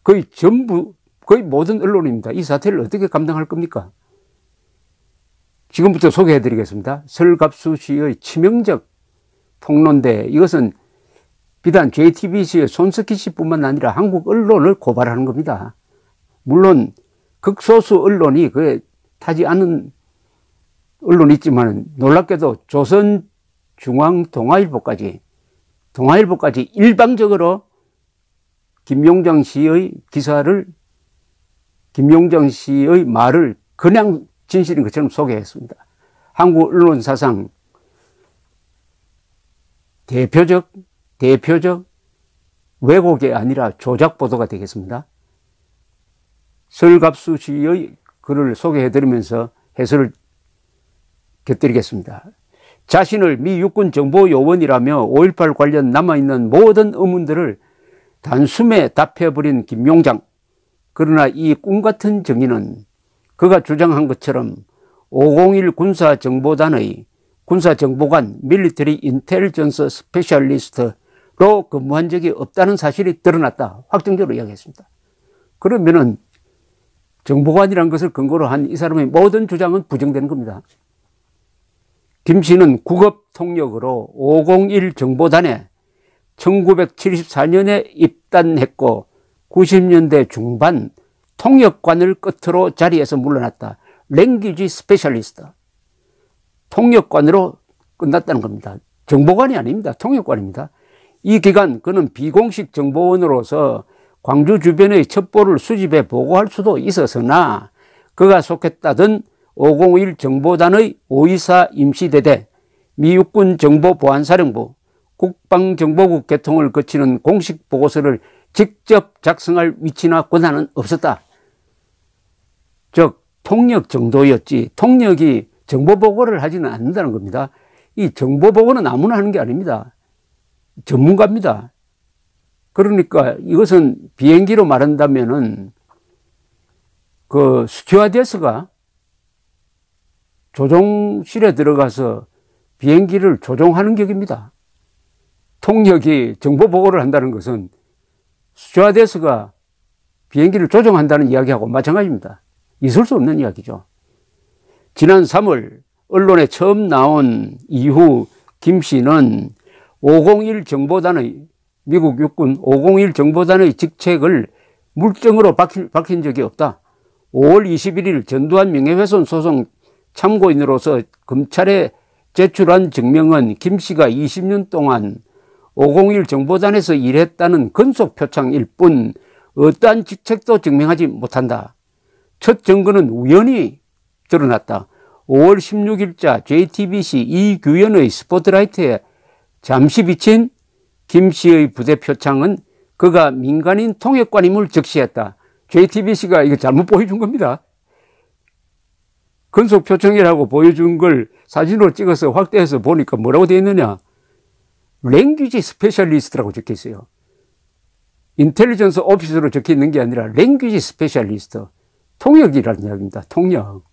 거의 모든 언론입니다. 이 사태를 어떻게 감당할 겁니까? 지금부터 소개해 드리겠습니다. 설갑수 씨의 치명적 폭로인데 이것은 비단 JTBC의 손석희 씨뿐만 아니라 한국 언론을 고발하는 겁니다. 물론 극소수 언론이 그에 타지 않은 언론이 있지만 놀랍게도 조선중앙동아일보까지 일방적으로 김용장 씨의 말을 그냥 진실인 것처럼 소개했습니다. 한국 언론 사상 대표적 왜곡이 아니라 조작 보도가 되겠습니다. 설갑수 씨의 글을 소개해드리면서 해설을 곁들이겠습니다. 자신을 미 육군 정보요원이라며 5.18 관련 남아있는 모든 의문들을 단숨에 답해버린 김용장. 그러나 이 꿈같은 정의는 그가 주장한 것처럼 501 군사정보단의 군사정보관 밀리터리 인텔리전스 스페셜리스트로 근무한 적이 없다는 사실이 드러났다. 확정적으로 이야기했습니다. 그러면은 정보관이라는 것을 근거로 한 이 사람의 모든 주장은 부정되는 겁니다. 김 씨는 국업 통역으로 501 정보단에 1974년에 입단했고 90년대 중반 통역관을 끝으로 자리에서 물러났다. 랭귀지 스페셜리스트. 통역관으로 끝났다는 겁니다. 정보관이 아닙니다. 통역관입니다. 이 기간 그는 비공식 정보원으로서 광주 주변의 첩보를 수집해 보고할 수도 있었으나 그가 속했다던 501 정보단의 524 임시대대, 미육군 정보보안사령부, 국방정보국 개통을 거치는 공식 보고서를 직접 작성할 위치나 권한은 없었다. 즉 통역 정도였지 통역이 정보보고를 하지는 않는다는 겁니다. 이 정보보고는 아무나 하는 게 아닙니다. 전문가입니다. 그러니까 이것은 비행기로 말한다면은 그 스튜어디스가 조종실에 들어가서 비행기를 조종하는 격입니다. 통역이 정보보고를 한다는 것은 스튜어디스가 비행기를 조종한다는 이야기하고 마찬가지입니다. 있을 수 없는 이야기죠. 지난 3월 언론에 처음 나온 이후 김 씨는 501 정보단의 미국 육군 501 정보단의 직책을 물정으로 밝힌 적이 없다. 5월 21일 전두환 명예훼손 소송 참고인으로서 검찰에 제출한 증명은 김 씨가 20년 동안 501 정보단에서 일했다는 근속 표창일 뿐 어떠한 직책도 증명하지 못한다. 첫 증거는 우연히 드러났다. 5월 16일자 JTBC 이규현의 스포트라이트에 잠시 비친 김 씨의 부대 표창은 그가 민간인 통역관임을 적시했다. JTBC가 이거 잘못 보여준 겁니다. 근속 표창이라고 보여준 걸 사진으로 찍어서 확대해서 보니까 뭐라고 되어 있느냐. 랭귀지 스페셜리스트라고 적혀 있어요. 인텔리전스 오피스로 적혀 있는 게 아니라 랭귀지 스페셜리스트. 통역이라는 이야기입니다. 통역.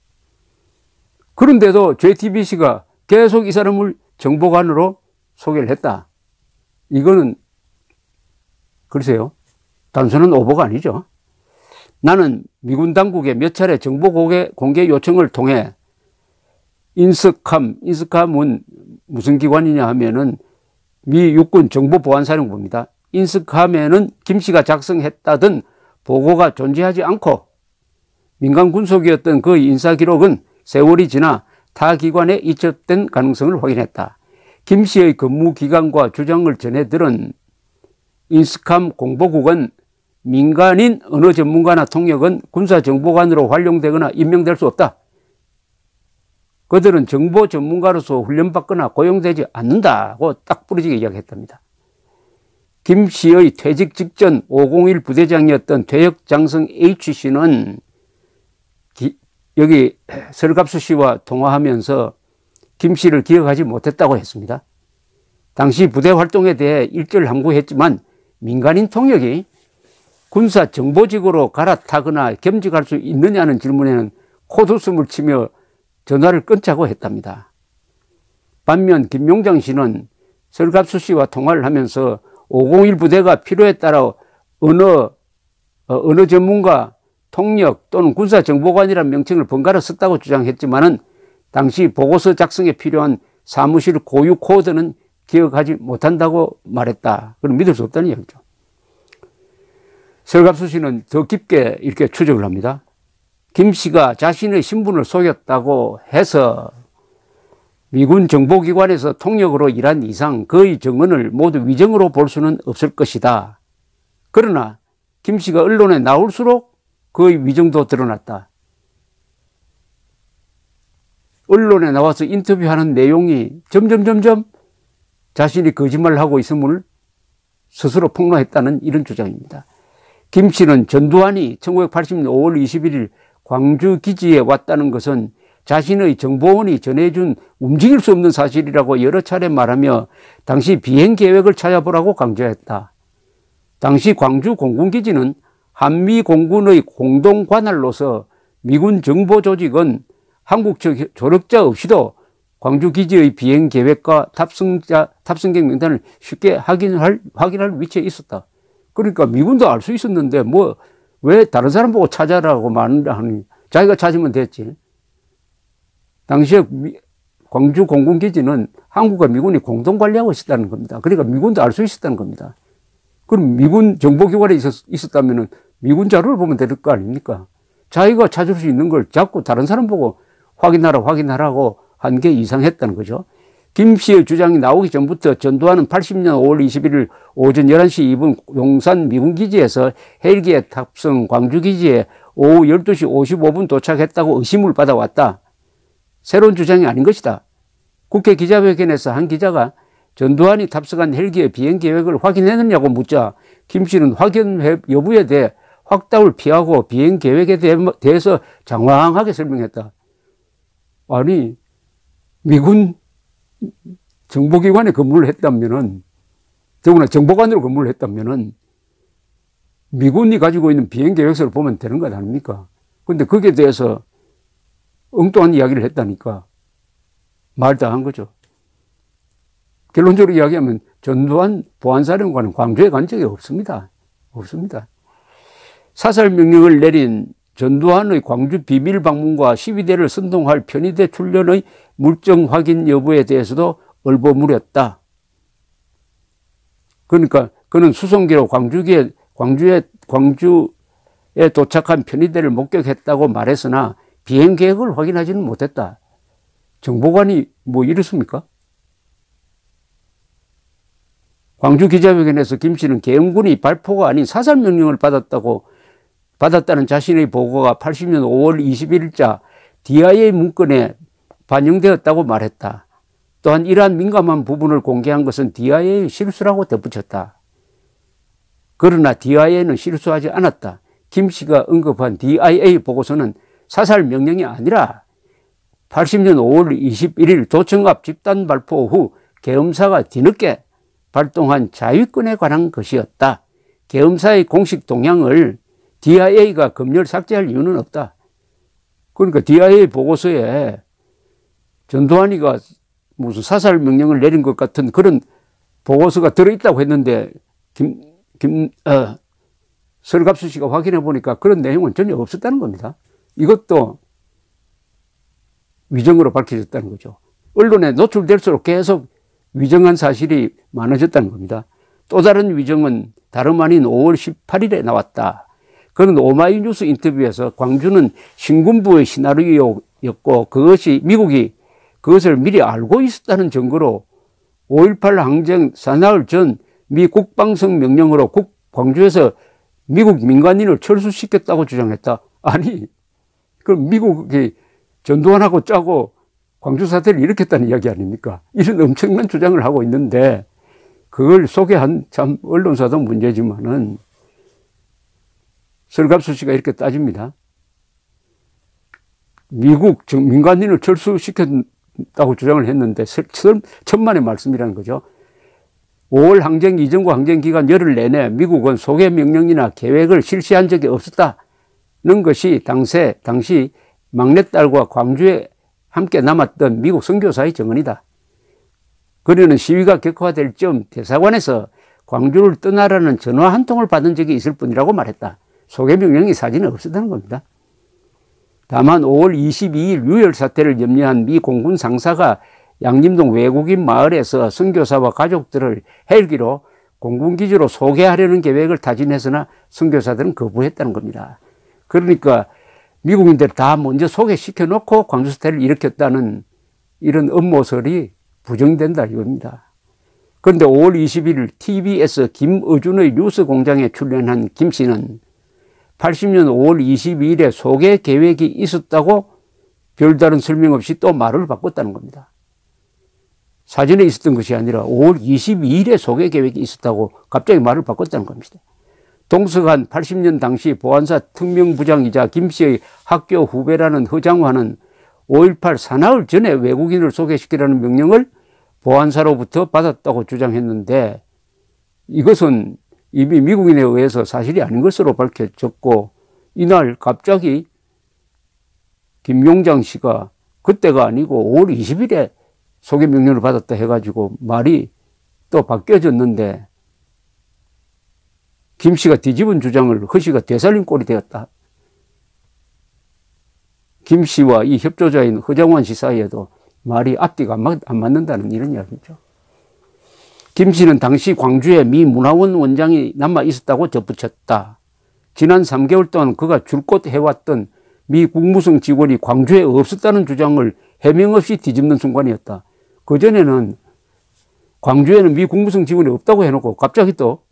그런데도 JTBC가 계속 이 사람을 정보관으로 소개를 했다. 이거는 글쎄요. 단순한 오보가 아니죠. 나는 미군 당국에 몇 차례 정보 공개 요청을 통해 인스캄은 무슨 기관이냐 하면은 미 육군 정보보안사령부입니다. 인스캄에는 김 씨가 작성했다던 보고가 존재하지 않고 민간 군속이었던 그 인사 기록은 세월이 지나 타 기관에 이첩된 가능성을 확인했다. 김 씨의 근무 기간과 주장을 전해 들은 인스캄 공보국은 민간인 언어 전문가나 통역은 군사정보관으로 활용되거나 임명될 수 없다. 그들은 정보 전문가로서 훈련받거나 고용되지 않는다고 딱 부러지게 이야기했답니다. 김 씨의 퇴직 직전 501 부대장이었던 퇴역장성 H씨는 여기 설갑수 씨와 통화하면서 김 씨를 기억하지 못했다고 했습니다. 당시 부대 활동에 대해 일절함구했지만 민간인 통역이 군사 정보직으로 갈아타거나 겸직할 수 있느냐는 질문에는 코웃음을 치며 전화를 끊자고 했답니다. 반면 김용장 씨는 설갑수 씨와 통화를 하면서 501 부대가 필요에 따라 언어 전문가, 통역 또는 군사정보관이라는 명칭을 번갈아 썼다고 주장했지만은 당시 보고서 작성에 필요한 사무실 고유 코드는 기억하지 못한다고 말했다. 그럼 믿을 수 없다는 이야기죠. 설갑수 씨는 더 깊게 이렇게 추적을 합니다. 김 씨가 자신의 신분을 속였다고 해서 미군 정보기관에서 통역으로 일한 이상 그의 증언을 모두 위정으로 볼 수는 없을 것이다. 그러나 김 씨가 언론에 나올수록 그의 위정도 드러났다. 언론에 나와서 인터뷰하는 내용이 점점 자신이 거짓말을 하고 있음을 스스로 폭로했다는 이런 주장입니다. 김 씨는 전두환이 1980년 5월 21일 광주 기지에 왔다는 것은 자신의 정보원이 전해준 움직일 수 없는 사실이라고 여러 차례 말하며 당시 비행 계획을 찾아보라고 강조했다. 당시 광주 공군기지는 한미 공군의 공동 관할로서 미군 정보조직은 한국 측 조력자 없이도 광주 기지의 비행 계획과 탑승객 명단을 쉽게 확인할 위치에 있었다. 그러니까 미군도 알 수 있었는데 뭐 왜 다른 사람 보고 찾아라고 말하니 자기가 찾으면 됐지. 당시에 광주 공군기지는 한국과 미군이 공동 관리하고 있었다는 겁니다. 그러니까 미군도 알 수 있었다는 겁니다. 그럼 미군 정보기관에 있었다면 미군 자료를 보면 될 거 아닙니까? 자기가 찾을 수 있는 걸 자꾸 다른 사람 보고 확인하라고 한 게 이상했다는 거죠. 김 씨의 주장이 나오기 전부터 전두환은 80년 5월 21일 오전 11시 2분 용산 미군기지에서 헬기에 탑승 광주기지에 오후 12시 55분 도착했다고 의심을 받아왔다. 새로운 주장이 아닌 것이다. 국회 기자회견에서 한 기자가 전두환이 탑승한 헬기의 비행 계획을 확인했느냐고 묻자 김 씨는 확인 여부에 대해 확답을 피하고 비행 계획에 대해서 장황하게 설명했다. 아니, 미군 정보기관에 근무를 했다면은, 더구나 정보관으로 근무를 했다면은, 미군이 가지고 있는 비행 계획서를 보면 되는 것 아닙니까? 근데 거기에 대해서 엉뚱한 이야기를 했다니까. 말도 안 한 거죠. 결론적으로 이야기하면 전두환 보안사령관은 광주에 간 적이 없습니다. 없습니다. 사살 명령을 내린 전두환의 광주 비밀 방문과 12대를 선동할 편의대 출연의 물증 확인 여부에 대해서도 얼버무렸다. 그러니까 그는 수송기로 광주에 도착한 편의대를 목격했다고 말했으나 비행 계획을 확인하지는 못했다. 정보관이 뭐 이렇습니까? 광주 기자회견에서 김 씨는 계엄군이 발포가 아닌 사살 명령을 받았다는 자신의 보고가 80년 5월 21일자 DIA 문건에 반영되었다고 말했다. 또한 이러한 민감한 부분을 공개한 것은 DIA의 실수라고 덧붙였다. 그러나 DIA는 실수하지 않았다. 김 씨가 언급한 DIA 보고서는 사살 명령이 아니라 80년 5월 21일 도청 앞 집단 발포 후 계엄사가 뒤늦게 발동한 자위권에 관한 것이었다. 계엄사의 공식 동향을 DIA가 검열 삭제할 이유는 없다. 그러니까 DIA 보고서에 전두환이가 무슨 사살 명령을 내린 것 같은 그런 보고서가 들어있다고 했는데 설갑수 씨가 확인해 보니까 그런 내용은 전혀 없었다는 겁니다. 이것도 위정으로 밝혀졌다는 거죠. 언론에 노출될수록 계속 위정한 사실이 많아졌다는 겁니다. 또 다른 위정은 다름 아닌 5월 18일에 나왔다. 그는 오마이뉴스 인터뷰에서 광주는 신군부의 시나리오였고 미국이 그것을 미리 알고 있었다는 증거로 5.18 항쟁 사나흘 전 미 국방성 명령으로 광주에서 미국 민간인을 철수시켰다고 주장했다. 아니, 그럼 미국이 전두환하고 짜고 광주 사태를 일으켰다는 이야기 아닙니까? 이런 엄청난 주장을 하고 있는데 그걸 소개한 참 언론사도 문제지만은 설갑수 씨가 이렇게 따집니다. 미국 민간인을 철수시켰다고 주장을 했는데 천만의 말씀이라는 거죠. 5월 항쟁 이전과 항쟁 기간 열흘 내내 미국은 소개 명령이나 계획을 실시한 적이 없었다는 것이 당시 막내딸과 광주에 함께 남았던 미국 선교사의 증언이다. 그녀는 시위가 격화될 즈음 대사관에서 광주를 떠나라는 전화 한 통을 받은 적이 있을 뿐이라고 말했다. 소개 명령이 사진에 없었다는 겁니다. 다만 5월 22일 유혈 사태를 염려한 미 공군 상사가 양림동 외국인 마을에서 선교사와 가족들을 헬기로 공군기지로 소개하려는 계획을 타진했으나 선교사들은 거부했다는 겁니다. 그러니까 미국인들 다 먼저 소개시켜 놓고 광주 사태를 일으켰다는 이런 음모설이 부정된다 이겁니다. 그런데 5월 21일 TBS 김어준의 뉴스공장에 출연한 김 씨는 80년 5월 22일에 소개 계획이 있었다고 별다른 설명 없이 또 말을 바꿨다는 겁니다. 사전에 있었던 것이 아니라 5월 22일에 소개 계획이 있었다고 갑자기 말을 바꿨다는 겁니다. 동석한 80년 당시 보안사 특명부장이자 김 씨의 학교 후배라는 허장화는 5.18 사나흘 전에 외국인을 소개시키라는 명령을 보안사로부터 받았다고 주장했는데 이것은 이미 미국인에 의해서 사실이 아닌 것으로 밝혀졌고 이날 갑자기 김용장 씨가 그때가 아니고 5월 20일에 소개 명령을 받았다 해가지고 말이 또 바뀌어졌는데 김 씨가 뒤집은 주장을 허 씨가 되살린 꼴이 되었다. 김 씨와 이 협조자인 허장원 씨 사이에도 말이 앞뒤가 안 맞는다는 이런 이야기죠. 김 씨는 당시 광주에 미 문화원 원장이 남아 있었다고 덧붙였다. 지난 3개월 동안 그가 줄곧 해왔던 미 국무성 직원이 광주에 없었다는 주장을 해명 없이 뒤집는 순간이었다. 그전에는 광주에는 미 국무성 직원이 없다고 해놓고 갑자기 또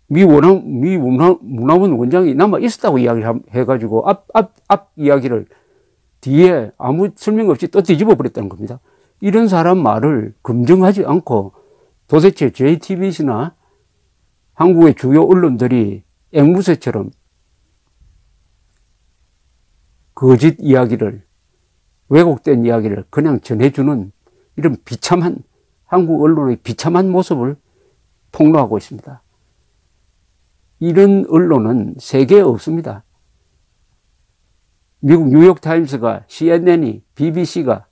미 문화원 원장이 남아 있었다고 이야기를 해가지고 앞 이야기를 뒤에 아무 설명 없이 또 뒤집어 버렸다는 겁니다. 이런 사람 말을 검증하지 않고 도대체 JTBC나 한국의 주요 언론들이 앵무새처럼 거짓 이야기를, 왜곡된 이야기를 그냥 전해주는 이런 비참한, 한국 언론의 비참한 모습을 폭로하고 있습니다. 이런 언론은 세계에 없습니다. 미국 뉴욕타임스가, CNN이, BBC가,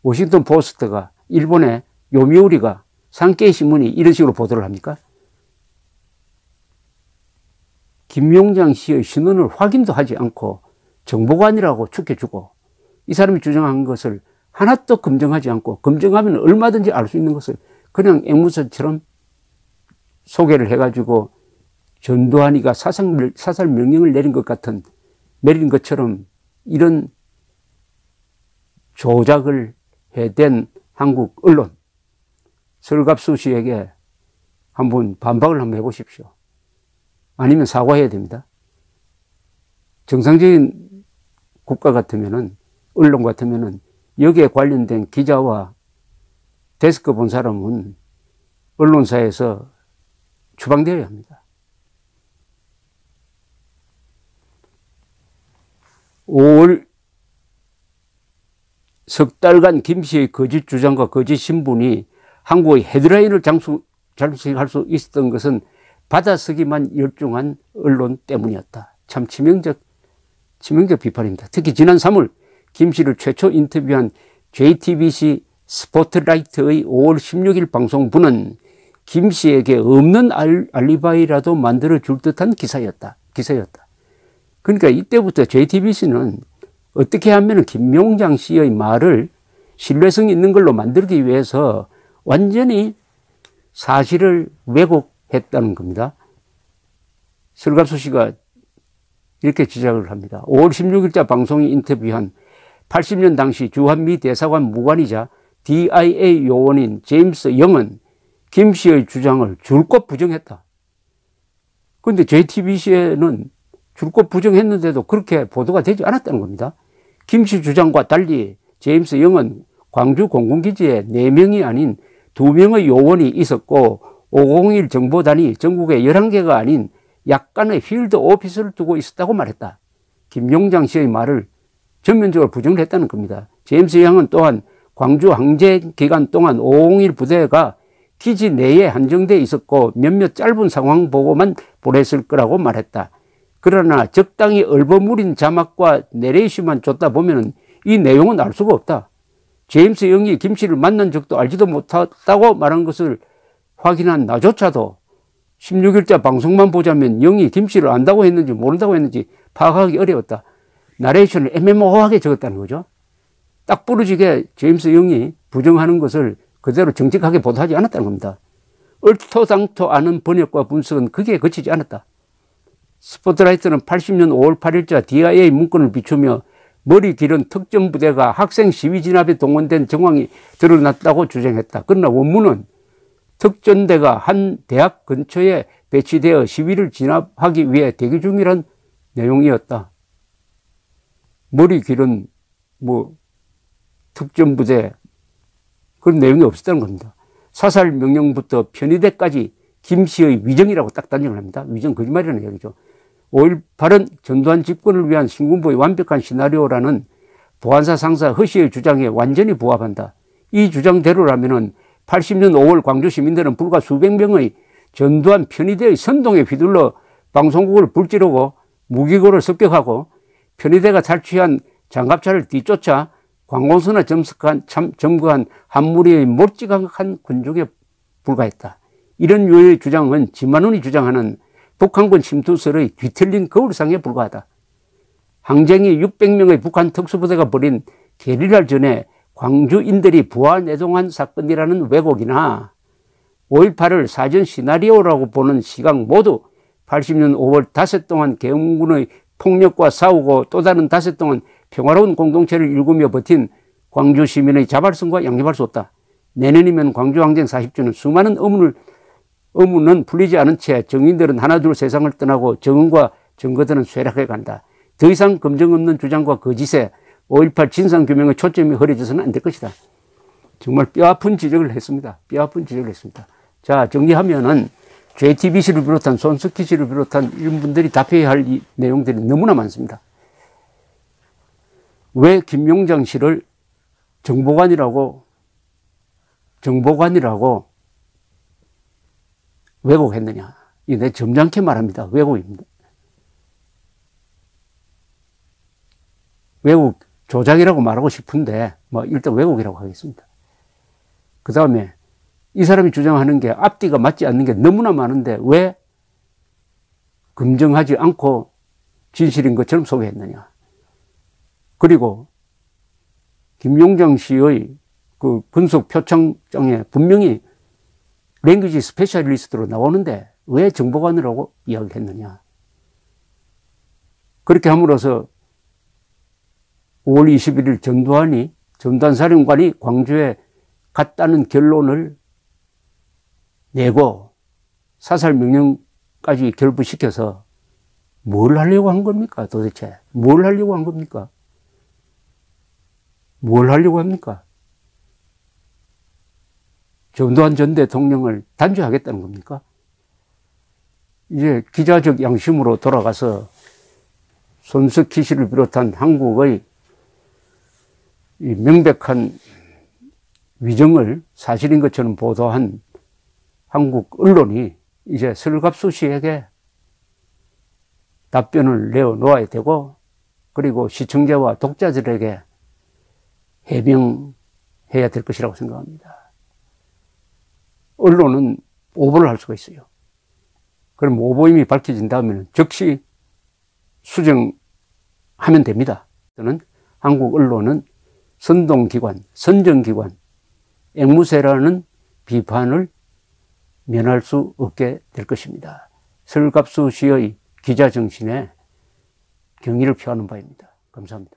워싱턴 포스트가, 일본의 요미우리가, 산케이 신문이 이런 식으로 보도를 합니까? 김용장 씨의 신원을 확인도 하지 않고 정보가 아니라고 축해주고, 이 사람이 주장한 것을 하나도 검증하지 않고, 검증하면 얼마든지 알 수 있는 것을 그냥 앵무새처럼 소개를 해가지고 전두환이가 사살 명령을 내린 것처럼 이런 조작을 해댄 한국 언론, 설갑수 씨에게 한번 반박을 한번 해보십시오. 아니면 사과해야 됩니다. 정상적인 국가 같으면은, 언론 같으면은 여기에 관련된 기자와 데스크 본 사람은 언론사에서 추방되어야 합니다. 5월 석 달간 김 씨의 거짓 주장과 거짓 신분이 한국의 헤드라인을 장식할 수 있었던 것은 받아쓰기만 열중한 언론 때문이었다. 참 치명적 비판입니다. 특히 지난 3월 김 씨를 최초 인터뷰한 JTBC 스포트라이트의 5월 16일 방송부는 김 씨에게 없는 알리바이라도 만들어줄 듯한 기사였다. 그러니까 이때부터 JTBC는 어떻게 하면 김용장 씨의 말을 신뢰성 있는 걸로 만들기 위해서 완전히 사실을 왜곡했다는 겁니다. 설갑수 씨가 이렇게 지적을 합니다. 5월 16일자 방송이 인터뷰한 80년 당시 주한미 대사관 무관이자 DIA 요원인 제임스 영은 김 씨의 주장을 줄곧 부정했다. 그런데 JTBC에는 줄곧 부정했는데도 그렇게 보도가 되지 않았다는 겁니다. 김 씨 주장과 달리 제임스 영은 광주 공군기지에 4명이 아닌 2명의 요원이 있었고 501 정보단이 전국에 11개가 아닌 약간의 필드 오피스를 두고 있었다고 말했다. 김용장 씨의 말을 전면적으로 부정을 했다는 겁니다. 제임스 영은 또한 광주 항제 기간 동안 501 부대가 기지 내에 한정되어 있었고 몇몇 짧은 상황 보고만 보냈을 거라고 말했다. 그러나 적당히 얼버무린 자막과 내레이션만 줬다 보면 이 내용은 알 수가 없다. 제임스 영이 김 씨를 만난 적도 알지도 못했다고 말한 것을 확인한 나조차도 16일자 방송만 보자면 영이 김 씨를 안다고 했는지 모른다고 했는지 파악하기 어려웠다. 나레이션을 애매모호하게 적었다는 거죠. 딱 부러지게 제임스 영이 부정하는 것을 그대로 정직하게 보도하지 않았다는 겁니다. 얼토당토 않은 번역과 분석은 거기에 그치지 않았다. 스포트라이트는 80년 5월 8일자 DIA 문건을 비추며 머리 길은 특정 부대가 학생 시위 진압에 동원된 정황이 드러났다고 주장했다. 그러나 원문은 특전대가 한 대학 근처에 배치되어 시위를 진압하기 위해 대기 중이란 내용이었다. 머리 길은 특전 부대 그런 내용이 없었다는 겁니다. 사살 명령부터 편의대까지 김 씨의 위정이라고 딱 단정을 합니다. 위정 거짓말이라는 얘기죠. 5.18은 전두환 집권을 위한 신군부의 완벽한 시나리오라는 보안사 상사 허 씨의 주장에 완전히 부합한다. 이 주장대로라면 80년 5월 광주 시민들은 불과 수백 명의 전두환 편의대의 선동에 휘둘러 방송국을 불지르고 무기고를 습격하고 편의대가 탈취한 장갑차를 뒤쫓아 관공서나 점거한 한 무리의 몰찌각한 군중에 불과했다. 이런 유의 주장은 진만훈이 주장하는 북한군 침투설의 뒤틀린 거울상에 불과하다. 항쟁이 600명의 북한 특수부대가 벌인 게릴라전에 광주인들이 부하내동한 사건이라는 왜곡이나 5.18을 사전 시나리오라고 보는 시각 모두 80년 5월 닷새 동안 계엄군의 폭력과 싸우고 또 다른 닷새 동안 평화로운 공동체를 일구며 버틴 광주 시민의 자발성과 양립할 수 없다. 내년이면 광주항쟁 40주년 수많은 의문은 풀리지 않은 채 정인들은 하나둘 세상을 떠나고 정언과 증거들은 쇠락해 간다. 더 이상 검증 없는 주장과 거짓에 5.18 진상규명의 초점이 흐려져서는 안 될 것이다. 정말 뼈아픈 지적을 했습니다. 뼈아픈 지적을 했습니다. 자, 정리하면은 JTBC를 비롯한 손석희 씨를 비롯한 이런 분들이 답해야 할 이 내용들이 너무나 많습니다. 왜 김용장 씨를 정보관이라고 왜곡했느냐. 이게 내 점잖게 말합니다. 왜곡입니다. 왜곡, 조작이라고 말하고 싶은데, 뭐, 일단 왜곡이라고 하겠습니다. 그 다음에, 이 사람이 주장하는 게 앞뒤가 맞지 않는 게 너무나 많은데, 왜 검증하지 않고 진실인 것처럼 소개했느냐. 그리고, 김용장 씨의 그 분석 표창장에 분명히 랭귀지 스페셜리스트로 나오는데, 왜 정보관이라고 이야기했느냐. 그렇게 함으로써 5월 21일 전두환 사령관이 광주에 갔다는 결론을 내고 사살 명령까지 결부시켜서 뭘 하려고 한 겁니까? 도대체 뭘 하려고 한 겁니까? 뭘 하려고 합니까? 전두환 전 대통령을 단죄하겠다는 겁니까? 이제 기자적 양심으로 돌아가서 손석희 씨를 비롯한 한국의 이 명백한 위정을 사실인 것처럼 보도한 한국 언론이 이제 설갑수 씨에게 답변을 내어놓아야 되고, 그리고 시청자와 독자들에게 해명해야 될 것이라고 생각합니다. 언론은 오보를 할 수가 있어요. 그럼 오보임이 밝혀진 다음에는 즉시 수정하면 됩니다. 저는 한국 언론은 선동기관, 선정기관, 앵무새라는 비판을 면할 수 없게 될 것입니다. 설갑수 씨의 기자 정신에 경의를 표하는 바입니다. 감사합니다.